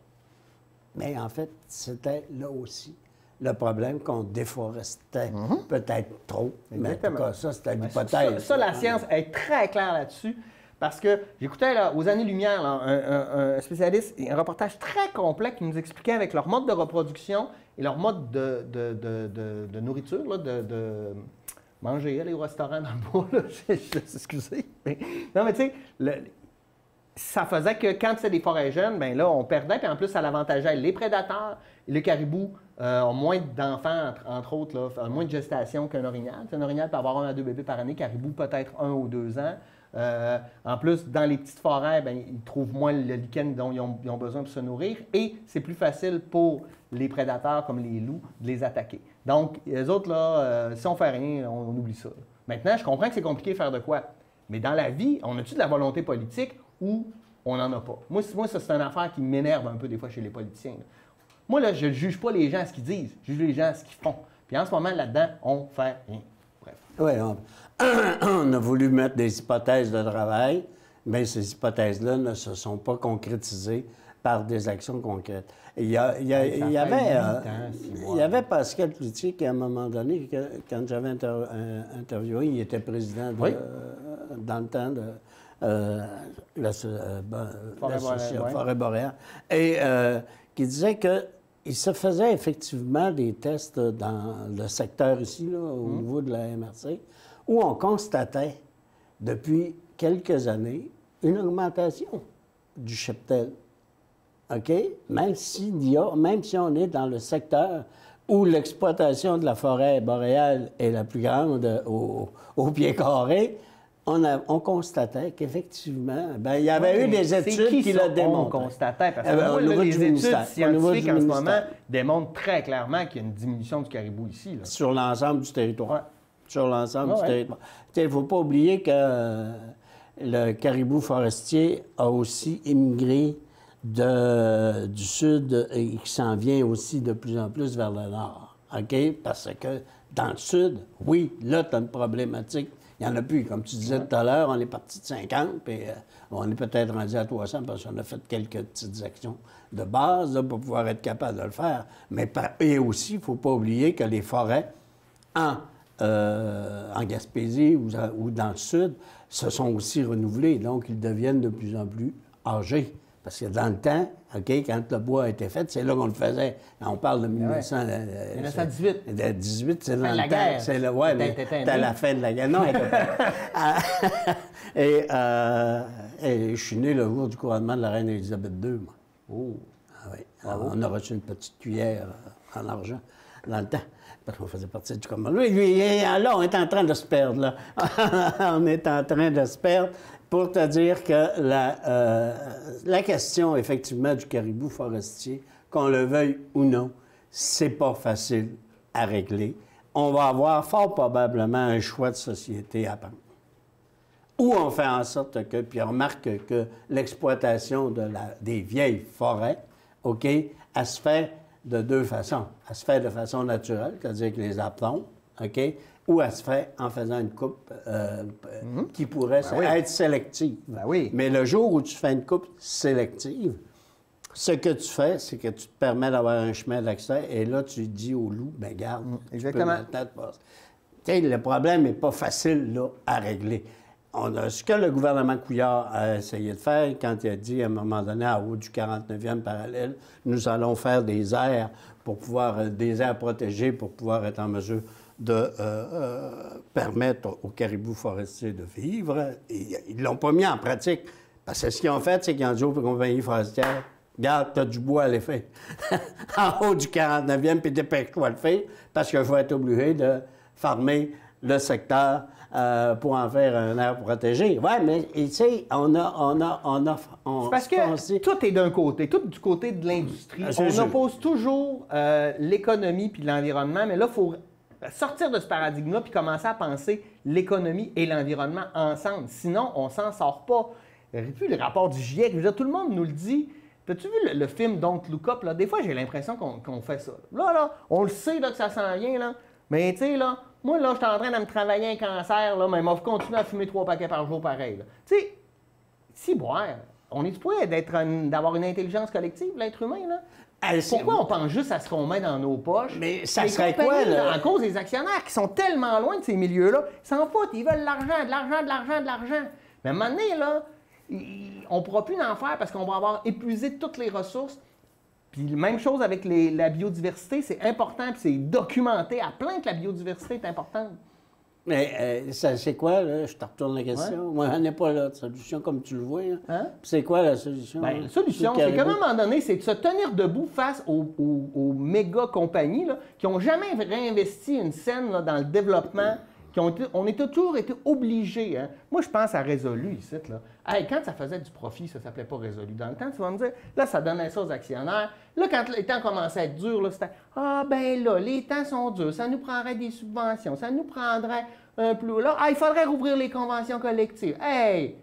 Mais en fait, c'était là aussi le problème qu'on déforestait peut-être trop. Mais en tout cas, ça, c'était l'hypothèse. Ça, la science est très claire là-dessus. Parce que j'écoutais aux Années-Lumière un spécialiste, un reportage très complet qui nous expliquait avec leur mode de reproduction et leur mode de nourriture, là, de manger, aller au restaurant dans le bois, là, excusez. Non, mais tu sais, ça faisait que quand c'était des forêts jeunes, bien là, on perdait, puis en plus, ça l'avantageait les prédateurs. Le caribou ont moins d'enfants, entre autres, là, moins de gestation qu'un orignal. Un orignal peut avoir 1 à 2 bébés par année, caribou peut-être 1 ou 2 ans. En plus, dans les petites forêts, bien, ils trouvent moins le lichen dont ils ont besoin pour se nourrir et c'est plus facile pour les prédateurs comme les loups de les attaquer. Donc, les autres, là, si on fait rien, on oublie ça. Maintenant, je comprends que c'est compliqué de faire de quoi. Mais dans la vie, on a-tu de la volonté politique ou on n'en a pas? Moi, ça, c'est une affaire qui m'énerve un peu des fois chez les politiciens. Là. Moi, là, je ne juge pas les gens à ce qu'ils disent, je juge les gens à ce qu'ils font. Puis en ce moment, là-dedans, on fait rien. Bref. Oui, on a voulu mettre des hypothèses de travail, mais ces hypothèses-là ne se sont pas concrétisées par des actions concrètes. Il y avait Pascal Cloutier qui, à un moment donné, quand j'avais interviewé, il était président dans le temps de l'association Forêt Boréale, et qui disait qu'il se faisait effectivement des tests dans le secteur ici, là, au niveau de la MRC, où on constatait depuis quelques années une augmentation du cheptel. OK? Même si on est dans le secteur où l'exploitation de la forêt boréale est la plus grande au pied carré, on constatait qu'effectivement, il y avait eu des études qui le démontraient. On constatait, parce que les études scientifiques en ce moment démontrent très clairement qu'il y a une diminution du caribou ici. Là. Sur l'ensemble du territoire. Ouais. Sur l'ensemble du territoire. Il ne faut pas oublier que le caribou forestier a aussi émigré du sud et qui s'en vient aussi de plus en plus vers le nord. OK? Parce que dans le sud, oui, là, tu as une problématique. Il n'y en a plus. Comme tu disais tout à l'heure, on est parti de 50, puis on est peut-être rendu à 300 parce qu'on a fait quelques petites actions de base là, pour pouvoir être capable de le faire. Et aussi, il ne faut pas oublier que les forêts en Gaspésie ou dans le sud se sont aussi renouvelées. Donc, ils deviennent de plus en plus âgés. Parce que dans le temps, OK, quand le bois a été fait, c'est là qu'on le faisait. On parle de 1918. 1918, c'est dans le temps. Guerre. C'est à la fin de la guerre. Non, et je suis né le jour du couronnement de la reine Élisabeth II, moi. Oh! Ah, oui. On a reçu une petite cuillère en argent dans le temps. Parce qu'on faisait partie du commandement. Là, on est en train de se perdre, là. On est en train de se perdre. Pour te dire que la question, effectivement, du caribou forestier, qu'on le veuille ou non, c'est pas facile à régler. On va avoir fort probablement un choix de société à prendre. Ou on fait en sorte que, puis on remarque que l'exploitation des vieilles forêts, OK, elle se fait de deux façons. Elle se fait de façon naturelle, c'est-à-dire que les arbres tombent, OK, ou elle se fait en faisant une coupe qui pourrait être sélective. Mais le jour où tu fais une coupe sélective, ce que tu fais, c'est que tu te permets d'avoir un chemin d'accès et là, tu dis au loup, bien, garde, exactement. Tu peux maintenant te passer. Le problème n'est pas facile là, à régler. Ce que le gouvernement Couillard a essayé de faire quand il a dit à un moment donné, à haut du 49e parallèle, nous allons faire des aires des aires protégées pour pouvoir être en mesure de permettre aux caribous forestiers de vivre. Et ils ne l'ont pas mis en pratique. Parce que ce qu'ils ont fait, c'est qu'ils ont dit aux compagnies forestières, regarde, tu as du bois à l'effet. En haut du 49e, puis dépêche-toi de le faire, parce qu'il faut être obligé de farmer le secteur pour en faire un aire protégée. Oui, mais tu sais, parce que tout est d'un côté, tout du côté de l'industrie. On oppose toujours l'économie puis l'environnement, mais là, il faut sortir de ce paradigme-là puis commencer à penser l'économie et l'environnement ensemble. Sinon, on ne s'en sort pas. Puis le rapport du GIEC, je veux dire, tout le monde nous le dit. T'as-tu vu le film Don't Look Up? Là? Des fois, j'ai l'impression qu'on fait ça. Là, on le sait là, que ça s'en vient, là. Mais tu sais, là, moi, là, je suis en train de me travailler un cancer, là, mais je vais continuer à fumer 3 paquets par jour pareil. Tu sais, si boire, on est supposé d'avoir une intelligence collective, l'être humain, là. Pourquoi on pense juste à ce qu'on met dans nos poches? Mais ça les serait quoi, là? À cause des actionnaires qui sont tellement loin de ces milieux-là, ils s'en foutent, ils veulent de l'argent. Mais à un moment donné, là, on ne pourra plus en faire parce qu'on va avoir épuisé toutes les ressources. Puis même chose avec la biodiversité, c'est important, puis c'est documenté à plein que la biodiversité est importante. Mais c'est quoi, là? Je te retourne la question. Ouais. Moi, j'en ai pas là, de solution comme tu le vois. Hein? C'est quoi la solution? Bien, la solution, c'est qu'à un moment donné, c'est de se tenir debout face aux méga compagnies là, qui n'ont jamais réinvesti une scène là, dans le développement, on a toujours été obligés. Hein? Moi, je pense à Résolu ici. Là. Hey, quand ça faisait du profit, ça ne s'appelait pas Résolu. Dans le temps, tu vas me dire, là, ça donnait ça aux actionnaires. Là, quand les temps commençaient à être durs, là, c'était ah, ben là, les temps sont durs, ça nous prendrait des subventions, ça nous prendrait un plus. Là, il faudrait rouvrir les conventions collectives. Hey!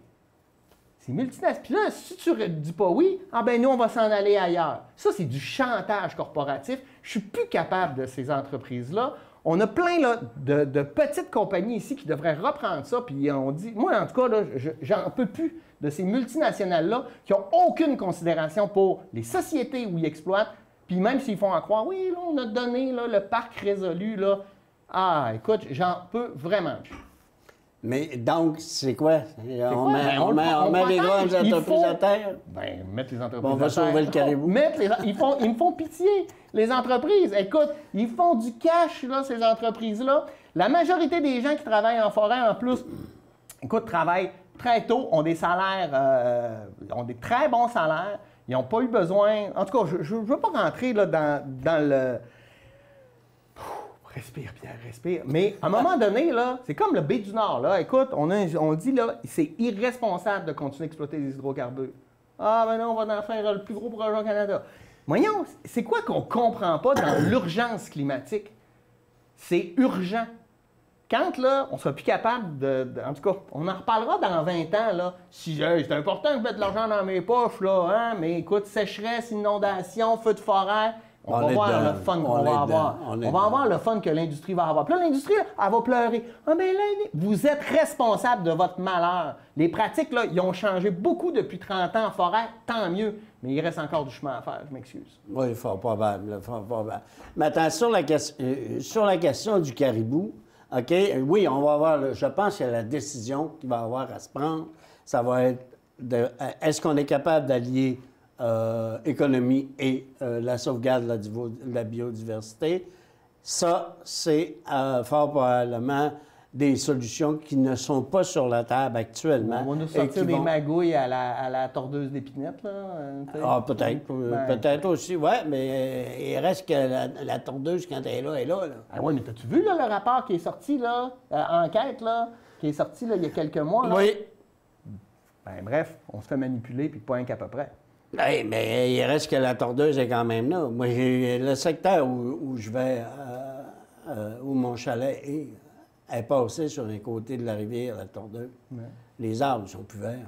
C'est multinational. Puis là, si tu ne dis pas oui, ah ben nous, on va s'en aller ailleurs. Ça, c'est du chantage corporatif. Je suis plus capable de ces entreprises-là. On a plein là, de petites compagnies ici qui devraient reprendre ça, puis on dit, moi en tout cas, là, j'en peux plus de ces multinationales-là qui n'ont aucune considération pour les sociétés où ils exploitent, puis même s'ils font en croire, oui, là, on a donné là, le parc Résolu, là. Ah, écoute, j'en peux vraiment plus. Mais donc, c'est quoi? On met les grandes entreprises à terre? Bien, mettre les entreprises on va sauver le caribou. Ils me font pitié, les entreprises. Écoute, ils font du cash, là, ces entreprises-là. La majorité des gens qui travaillent en forêt, en plus, écoute, travaillent très tôt, ont des salaires, ont des très bons salaires. Ils n'ont pas eu besoin... En tout cas, je ne veux pas rentrer là, dans le... Respire, Pierre, respire. Mais à un moment donné, là, c'est comme le baie du Nord. Là. Écoute, on dit, là, c'est irresponsable de continuer à exploiter les hydrocarbures. Ah, ben non, on va en faire le plus gros projet au Canada. Voyons, c'est quoi qu'on ne comprend pas dans l'urgence climatique? C'est urgent. Quand, là, on ne sera plus capable en tout cas, on en reparlera dans 20 ans, là. Si c'est important que je mette de l'argent dans mes poches, là, hein, mais écoute, sécheresse, inondation, feu de forêt... On va voir le fun qu'on va avoir. On va avoir le fun que l'industrie va avoir. Puis là, l'industrie, elle va pleurer. Ah, mais là, vous êtes responsable de votre malheur. Les pratiques, là, ils ont changé beaucoup depuis 30 ans en forêt, tant mieux. Mais il reste encore du chemin à faire, je m'excuse. Oui, fort probable. Mais attends, sur la question du caribou, OK, oui, on va avoir, je pense qu'il y a la décision qu'il va avoir à se prendre. Ça va être, est-ce qu'on est capable d'allier économie et la sauvegarde de la biodiversité. Ça, c'est fort probablement des solutions qui ne sont pas sur la table actuellement. On va nous sortir des magouilles à la tordeuse d'épinette, là. Ah, peut-être. Peut-être aussi, oui, mais il reste que la tordeuse, quand elle est là. Ah oui, mais t'as-tu vu là, le rapport qui est sorti, là, enquête, là, qui est sorti là, il y a quelques mois? Là? Oui. Ben, bref, on se fait manipuler, puis pas un qu'à peu près. Hey, mais il reste que la tordeuse est quand même là. Moi, j'ai le secteur où je vais, où mon chalet est passé sur les côtés de la rivière, la tordeuse. Ouais. Les arbres sont plus verts.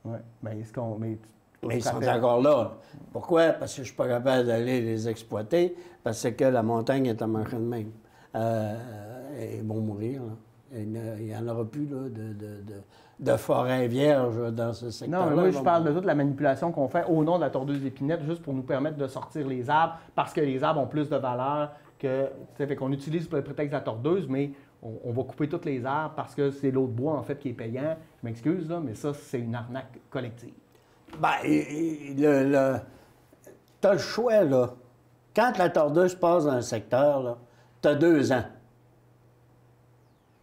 Oui, mais ils sont encore là. Pourquoi? Parce que je ne suis pas capable d'aller les exploiter, parce que la montagne est à manger de même. Ils vont mourir, là. Il n'y en aura plus là, de forêt vierge dans ce secteur-là. Non, mais moi, je parle de toute la manipulation qu'on fait au nom de la tordeuse d'épinette, juste pour nous permettre de sortir les arbres, parce que les arbres ont plus de valeur que... Fait qu'on utilise pour le prétexte de la tordeuse, mais on va couper tous les arbres parce que c'est l'eau de bois, en fait, qui est payant. Je m'excuse, là, mais ça, c'est une arnaque collective. Bien, tu as le choix, là. Quand la tordeuse passe dans un secteur, tu as 2 ans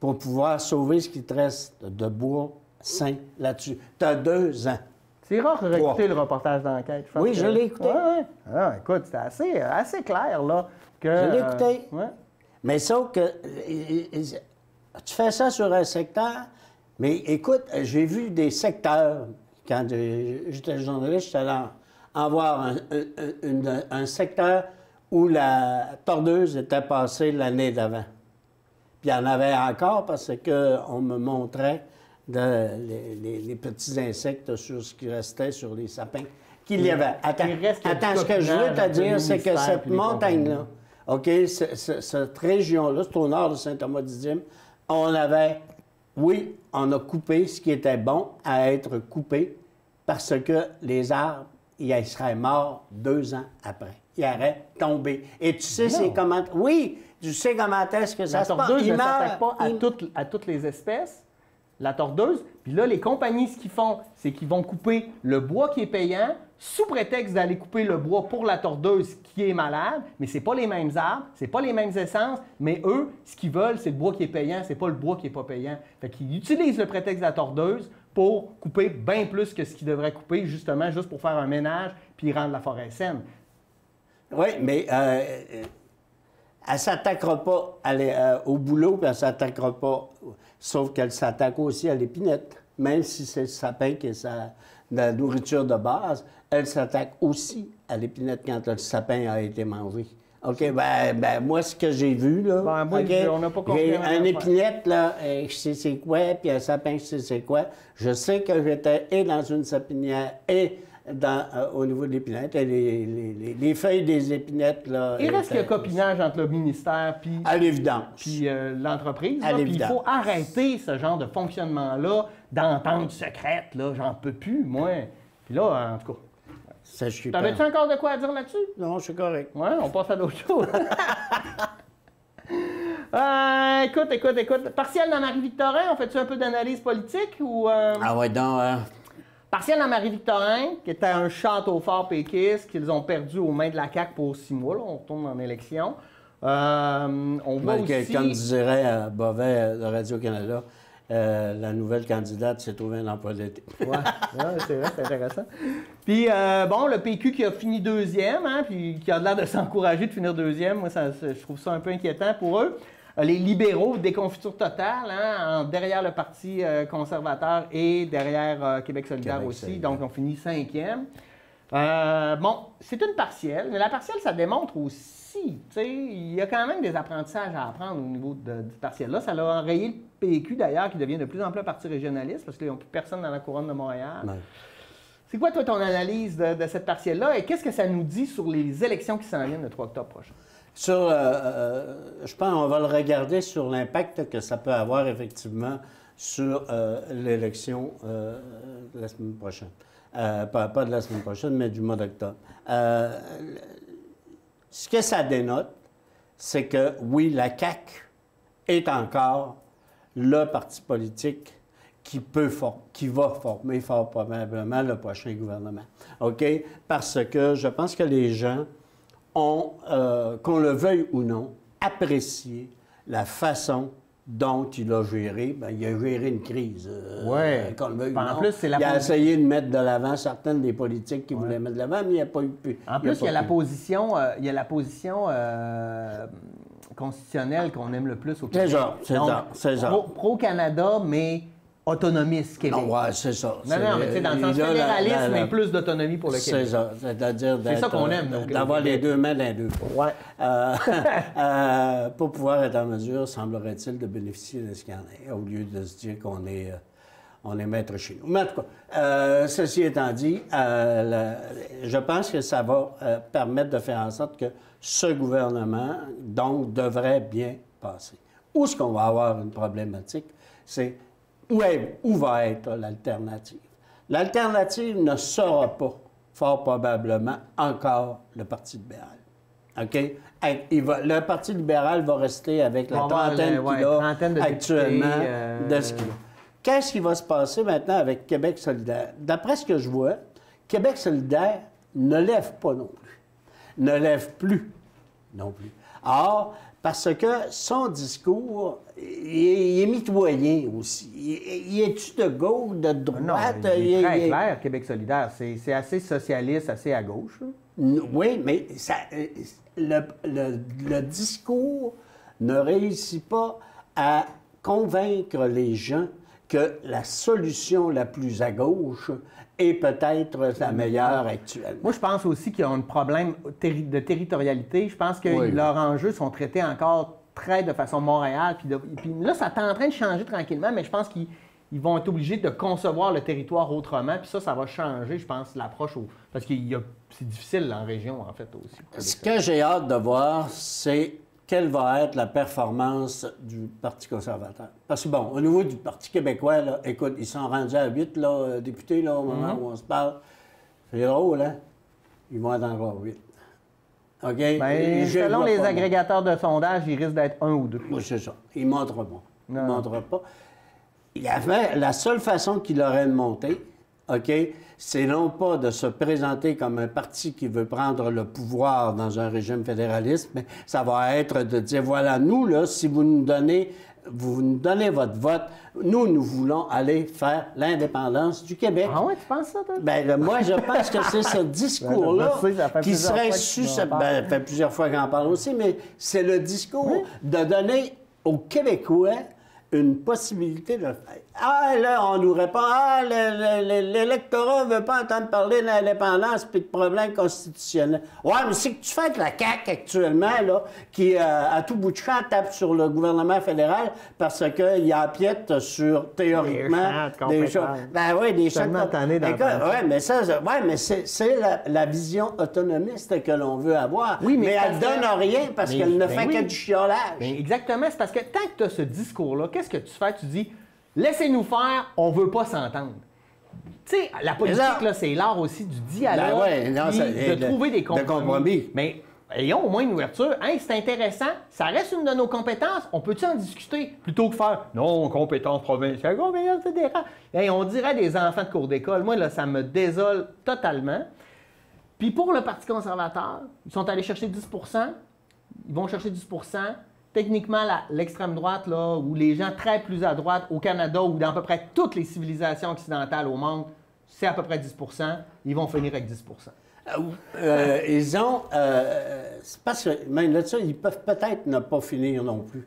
pour pouvoir sauver ce qui te reste de bois sain là-dessus. Tu as 2 ans. C'est rare de écouter le reportage d'enquête. Oui, je l'ai écouté. Ouais. Ah, écoute, c'était assez clair, là. Que, je l'ai écouté. Ouais. Mais sauf que tu fais ça sur un secteur, mais écoute, j'ai vu des secteurs, quand j'étais journaliste, j'étais allé en voir un secteur où la tordeuse était passée l'année d'avant. Puis il y en avait encore parce qu'on me montrait les petits insectes sur ce qui restait sur les sapins qu'il y avait. Attends, ce que je veux te dire, c'est que cette montagne-là, OK, cette région-là, c'est au nord de Saint-Thomas-d'Idyme, on avait, oui, on a coupé ce qui était bon à être coupé parce que les arbres, ils seraient morts 2 ans après. Ils auraient tombé. Et tu sais, c'est comment... Oui, tu sais comment est-ce que ça se passe. La tordeuse ne s'attaque pas à toutes les espèces, la tordeuse. Puis là, les compagnies, ce qu'ils font, c'est qu'ils vont couper le bois qui est payant sous prétexte d'aller couper le bois pour la tordeuse qui est malade, mais ce n'est pas les mêmes arbres, ce n'est pas les mêmes essences, mais eux, ce qu'ils veulent, c'est le bois qui est payant, c'est pas le bois qui n'est pas payant. Fait qu'ils utilisent le prétexte de la tordeuse pour couper bien plus que ce qu'ils devraient couper, justement, juste pour faire un ménage puis rendre la forêt saine. Oui, mais elle ne s'attaquera pas au boulot, puis elle ne s'attaquera pas, sauf qu'elle s'attaque aussi à l'épinette. Même si c'est le sapin qui est la nourriture de base, elle s'attaque aussi à l'épinette quand le sapin a été mangé. OK, ben moi, ce que j'ai vu, là, moi, okay, on n'a pas compris. Un épinette, là, je sais c'est quoi, puis un sapin, je sais c'est quoi. Je sais que j'étais et dans une sapinière et au niveau de l'épinette, et les feuilles des épinettes, là... Il reste qu'il y a copinage entre le ministère puis... À l'évidence. Puis l'entreprise. À Puis l'évidence. il faut arrêter ce genre de fonctionnement-là, d'entente secrète, là. J'en peux plus, moi. Puis là, en tout cas... Ça, je suis T'avais-tu encore de quoi à dire là-dessus? Non, je suis correct. Ouais, on passe à d'autres choses. Écoute. Partiel dans Marie-Victorin, on fait-tu un peu d'analyse politique ou... Ah ouais, donc... Partiel dans Marie-Victorin, qui était un château fort péquiste, qu'ils ont perdu aux mains de la CAQ pour 6 mois. Là, on retourne en élection. On voit aussi... Comme dirait Bovet de Radio-Canada, la nouvelle candidate s'est trouvée un emploi d'été. Ouais, c'est vrai, c'est intéressant. Puis, le PQ qui a fini 2e, hein, puis qui a l'air de s'encourager de finir 2e, moi, je trouve ça un peu inquiétant pour eux. Les libéraux, déconfiture totale, hein, derrière le Parti conservateur et derrière Québec solidaire aussi, donc on finit 5e. C'est une partielle, mais la partielle, ça démontre aussi, tu sais, il y a quand même des apprentissages à apprendre au niveau du partiel-là. Ça a enrayé le PQ, d'ailleurs, qui devient de plus en plus un parti régionaliste, parce qu'ils n'ont plus personne dans la couronne de Montréal. Ouais. C'est quoi, toi, ton analyse de cette partielle-là, et qu'est-ce que ça nous dit sur les élections qui s'en viennent le 3 octobre prochain? Je pense qu'on va le regarder sur l'impact que ça peut avoir effectivement sur l'élection de la semaine prochaine. Pas de la semaine prochaine, mais du mois d'octobre. Ce que ça dénote, c'est que, oui, la CAQ est encore le parti politique qui va former fort probablement le prochain gouvernement. OK? Parce que je pense que les gens ont, qu'on le veuille ou non, apprécié la façon dont il a géré. Bien, il a géré une crise. Qu'on le veuille ou non. En plus, il a essayé de mettre de l'avant certaines des politiques qu'il voulait mettre de l'avant, mais il n'y a pas eu pu. En plus, il y a la position constitutionnelle qu'on aime le plus au Québec. C'est ça. Pro-Canada, mais autonomiste Québec. Non, ouais, c'est ça. Non, mais tu sais, dans le sens fédéralisme, mais plus d'autonomie pour le Québec. C'est ça. C'est-à-dire c'est ça qu'on aime. D'avoir les deux mains dans les deux poids. Ouais. Pour pouvoir être en mesure, semblerait-il, de bénéficier de ce qu'il y en a, au lieu de se dire qu'on est maître chez nous. Mais en tout cas, ceci étant dit, je pense que ça va permettre de faire en sorte que ce gouvernement, donc, devrait bien passer. Où est-ce qu'on va avoir une problématique? C'est où va être l'alternative? L'alternative ne sera pas, fort probablement, encore le Parti libéral. OK? Le Parti libéral va rester avec la trentaine qu'il a actuellement de ce qu'il a. Qu'est-ce qui va se passer maintenant avec Québec solidaire? D'après ce que je vois, Québec solidaire ne lève pas non plus. Ne lève plus non plus. Or, parce que son discours, il est mitoyen aussi. Il est-tu de gauche, de droite? Non, il est très clair, Québec solidaire. C'est assez socialiste, assez à gauche. Oui, mais le discours ne réussit pas à convaincre les gens que la solution la plus à gauche est peut-être la meilleure actuelle. Moi, je pense aussi qu'ils ont un problème de territorialité. Je pense que leurs enjeux sont traités encore très de façon Montréal. Puis là, ça est en train de changer tranquillement, mais je pense qu'ils ils vont être obligés de concevoir le territoire autrement. Puis ça va changer, je pense, l'approche. Parce que c'est difficile en région, en fait, aussi. Ce que j'ai hâte de voir, c'est quelle va être la performance du Parti conservateur. Parce que, bon, au niveau du Parti québécois, là, écoute, ils sont rendus à 8 là, députés là, au moment où on se parle. C'est drôle, hein? Ils vont être encore 8. OK? Bien, selon les agrégateurs de sondage, il risque d'être 1 ou 2. Oui, c'est ça. Ils ne montreront pas. Ils ne montreront pas. La seule façon qu'il aurait de monter, OK, c'est non pas de se présenter comme un parti qui veut prendre le pouvoir dans un régime fédéraliste, mais ça va être de dire, voilà, nous, là, si vous nous donnez votre vote, nous voulons aller faire l'indépendance du Québec. Ah ouais, tu penses ça, toi? Bien, moi, je pense que c'est ce discours-là qui serait susceptible... Ça fait plusieurs fois qu'on en parle aussi, mais c'est le discours de donner aux Québécois une possibilité de le faire. Ah, là, on nous répond, l'électorat ne veut pas entendre parler de l'indépendance puis de problèmes constitutionnels. Ouais, mais c'est que tu fais avec la CAQ actuellement, là, qui, à tout bout de champ, tape sur le gouvernement fédéral parce qu'il empiète sur, théoriquement, des choses. Ben oui, des choses. Oui, mais ça, mais c'est la vision autonomiste que l'on veut avoir. Oui, mais elle ne donne rien parce qu'elle ne fait que du chiolage. Ben exactement, c'est parce que tant que tu as ce discours-là, qu'est-ce que tu fais? Tu dis, laissez-nous faire, on ne veut pas s'entendre. Tu sais, la politique, là, c'est l'art aussi du dialogue, de trouver des compromis. Mais ayons au moins une ouverture. Hey, c'est intéressant, ça reste une de nos compétences, on peut-tu en discuter? Plutôt que faire, non, compétence provinciale, compétence fédérale. Hey, on dirait des enfants de cours d'école. Moi, là, ça me désole totalement. Puis pour le Parti conservateur, ils sont allés chercher 10 %. Ils vont chercher 10 %. Techniquement, l'extrême droite, là, ou les gens très plus à droite au Canada ou dans à peu près toutes les civilisations occidentales au monde, c'est à peu près 10 %. Ils vont finir avec 10 %. Ils ont... c'est parce que, même là-dessus, ils peuvent peut-être ne pas finir non plus.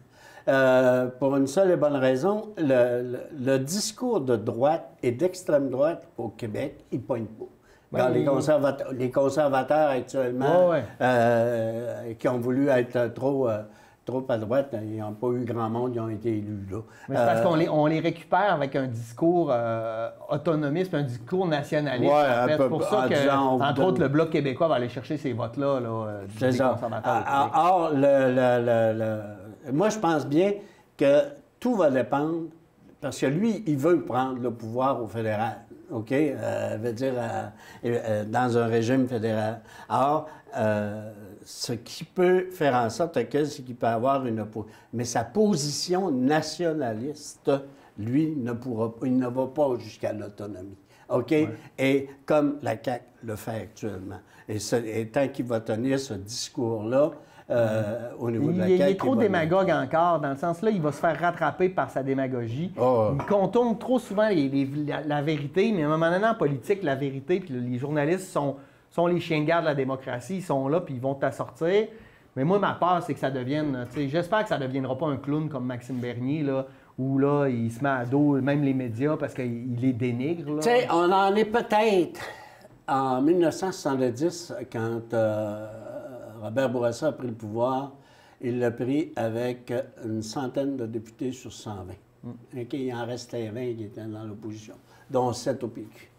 Pour une seule et bonne raison, le discours de droite et d'extrême droite au Québec, il ne pogne pas. Les conservateurs actuellement, qui ont voulu être trop à droite, ils n'ont pas eu grand monde, ils ont été élus là. Mais c'est parce qu'on les récupère avec un discours autonomiste, un discours nationaliste. Ouais, en fait. C'est pour ça que, entre autres, le Bloc québécois va aller chercher ces votes-là des conservateurs. Or, moi, je pense bien que tout va dépendre, parce que lui, il veut prendre le pouvoir au fédéral. OK? Veut dire, dans un régime fédéral. Or, ce qui peut faire en sorte que c'est qu'il peut avoir une opposition. Mais sa position nationaliste, lui, il ne va pas jusqu'à l'autonomie. OK? Ouais. Et comme la CAQ le fait actuellement. Et tant qu'il va tenir ce discours-là, au niveau de la CAQ... Il est trop démagogue encore, dans le sens-là, il va se faire rattraper par sa démagogie. Il contourne trop souvent la vérité, mais à un moment donné, en politique, la vérité, puis les journalistes sont les chiens de garde de la démocratie, ils sont là, puis ils vont t'assortir. Mais moi, ma peur, c'est que ça devienne... J'espère que ça ne deviendra pas un clown comme Maxime Bernier, là, où là, il se met à dos, même les médias, parce qu'il les dénigre. Tu sais, on en est peut-être en 1970, quand Robert Bourassa a pris le pouvoir, il l'a pris avec une centaine de députés sur 120. Okay, il en restait 20 qui étaient dans l'opposition, dont 7 au PQ.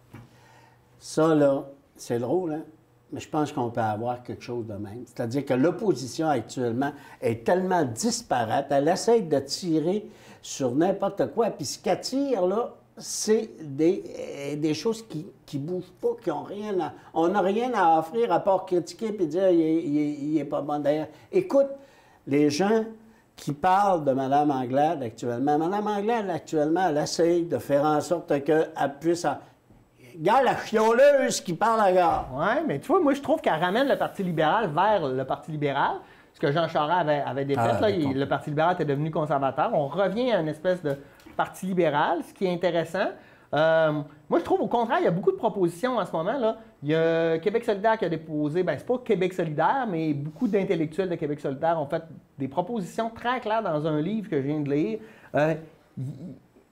Ça, là, c'est drôle, hein? Mais je pense qu'on peut avoir quelque chose de même. C'est-à-dire que l'opposition actuellement est tellement disparate, elle essaie de tirer sur n'importe quoi, puis ce qu'elle tire, là, c'est des choses qui ne bougent pas, qui n'ont rien à... On n'a rien à offrir à part critiquer et dire il n'est pas bon. D'ailleurs, écoute, les gens qui parlent de Mme Anglade actuellement, Mme Anglade actuellement, elle essaie de faire en sorte qu'elle puisse... Regarde la fioleuse qui parle à gare. Oui, mais tu vois, moi, je trouve qu'elle ramène le Parti libéral vers le Parti libéral. Ce que Jean Charest avait défait, le Parti libéral était devenu conservateur. On revient à une espèce de Parti libéral, ce qui est intéressant. Moi, je trouve, au contraire, il y a beaucoup de propositions en ce moment. Là. Il y a Québec solidaire qui a déposé, c'est pas Québec solidaire, mais beaucoup d'intellectuels de Québec solidaire ont fait des propositions très claires dans un livre que je viens de lire.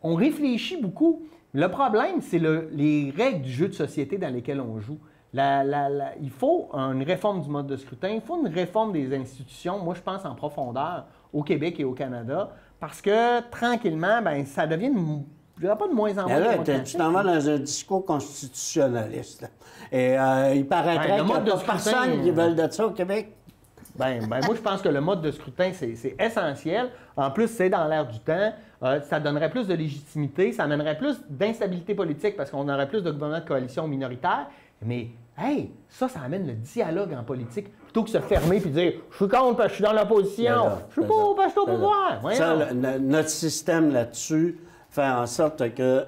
On réfléchit beaucoup. Le problème, c'est les règles du jeu de société dans lesquelles on joue. Il faut une réforme du mode de scrutin, il faut une réforme des institutions, moi je pense en profondeur, au Québec et au Canada, parce que tranquillement, ça devient Je dirais pas de moins en moins. Mais là, tu t'en vas dans un discours constitutionnaliste. Là. Et il paraîtrait qu'il n'y a personne qui veut de ça au Québec. Ben, moi, je pense que le mode de scrutin, c'est essentiel. En plus, c'est dans l'air du temps. Ça donnerait plus de légitimité, ça amènerait plus d'instabilité politique parce qu'on aurait plus de gouvernements de coalition minoritaires. Mais, hey, ça amène le dialogue en politique plutôt que se fermer et dire « Je suis contre parce que je suis dans l'opposition. Je suis pas parce que je suis au pouvoir. » Ça, notre système là-dessus fait en sorte que...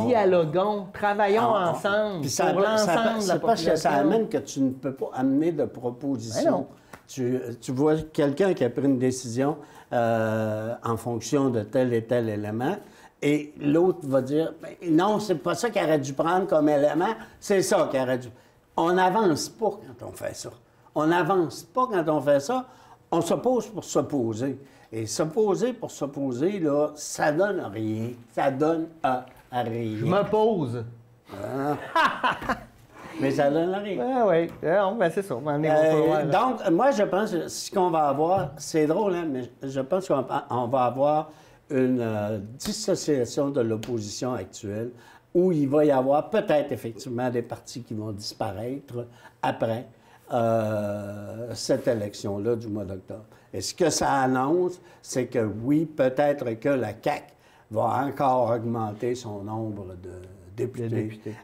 Dialoguons, travaillons ensemble puis pour l'ensemble de la population. C'est parce que ça amène que tu ne peux pas amener de proposition. Tu vois quelqu'un qui a pris une décision en fonction de tel et tel élément, et l'autre va dire « Non, c'est pas ça qu'il aurait dû prendre comme élément, c'est ça qu'il aurait dû... » On n'avance pas quand on fait ça. On n'avance pas quand on fait ça. On s'oppose pour s'opposer. Et s'opposer pour s'opposer, là, ça donne rien. Ça donne à rien. Je m'oppose. Mais ça donne rien. Oui, ben c'est ça. Donc, moi, je pense que ce qu'on va avoir, c'est drôle, hein, mais je pense qu'on va avoir une dissociation de l'opposition actuelle où il va y avoir peut-être effectivement des partis qui vont disparaître après cette élection-là du mois d'octobre. Et ce que ça annonce, c'est que oui, peut-être que la CAQ va encore augmenter son nombre de députés.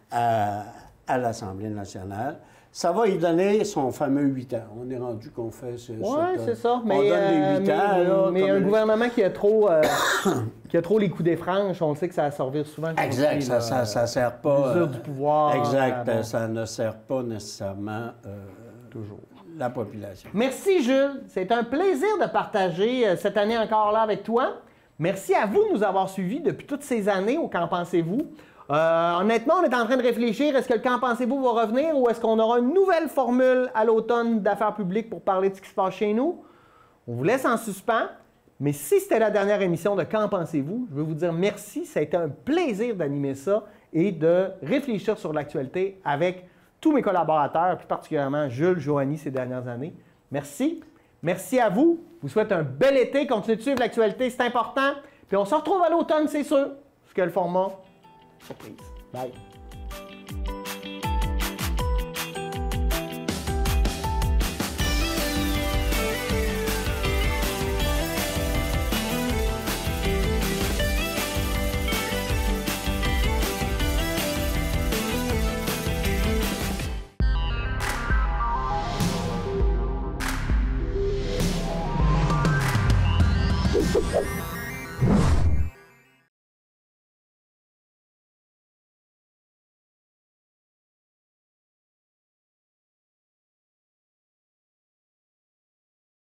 À l'Assemblée nationale. Ça va y donner son fameux 8 ans. On est rendu qu'on fait ce... Oui, c'est ça. Mais, on donne des 8 ans. Mais un gouvernement qui a trop les coups des franges, on sait que ça va servir souvent. Exact, ça ne sert pas... L'usure du pouvoir. Exact, ça ne sert pas nécessairement toujours la population. Merci, Jules. C'est un plaisir de partager cette année encore là avec toi. Merci à vous de nous avoir suivis depuis toutes ces années au Qu'en pensez-vous? Honnêtement, on est en train de réfléchir, est-ce que le Qu'en pensez-vous va revenir ou est-ce qu'on aura une nouvelle formule à l'automne d'affaires publiques pour parler de ce qui se passe chez nous? On vous laisse en suspens, mais si c'était la dernière émission de Qu'en pensez-vous, je veux vous dire merci, ça a été un plaisir d'animer ça et de réfléchir sur l'actualité avec tous mes collaborateurs, plus particulièrement Jules, Joanie ces dernières années. Merci. Merci à vous. Je vous souhaite un bel été. Continuez de suivre l'actualité, c'est important. Puis on se retrouve à l'automne, c'est sûr. Parce que le format... Surprise. Bye.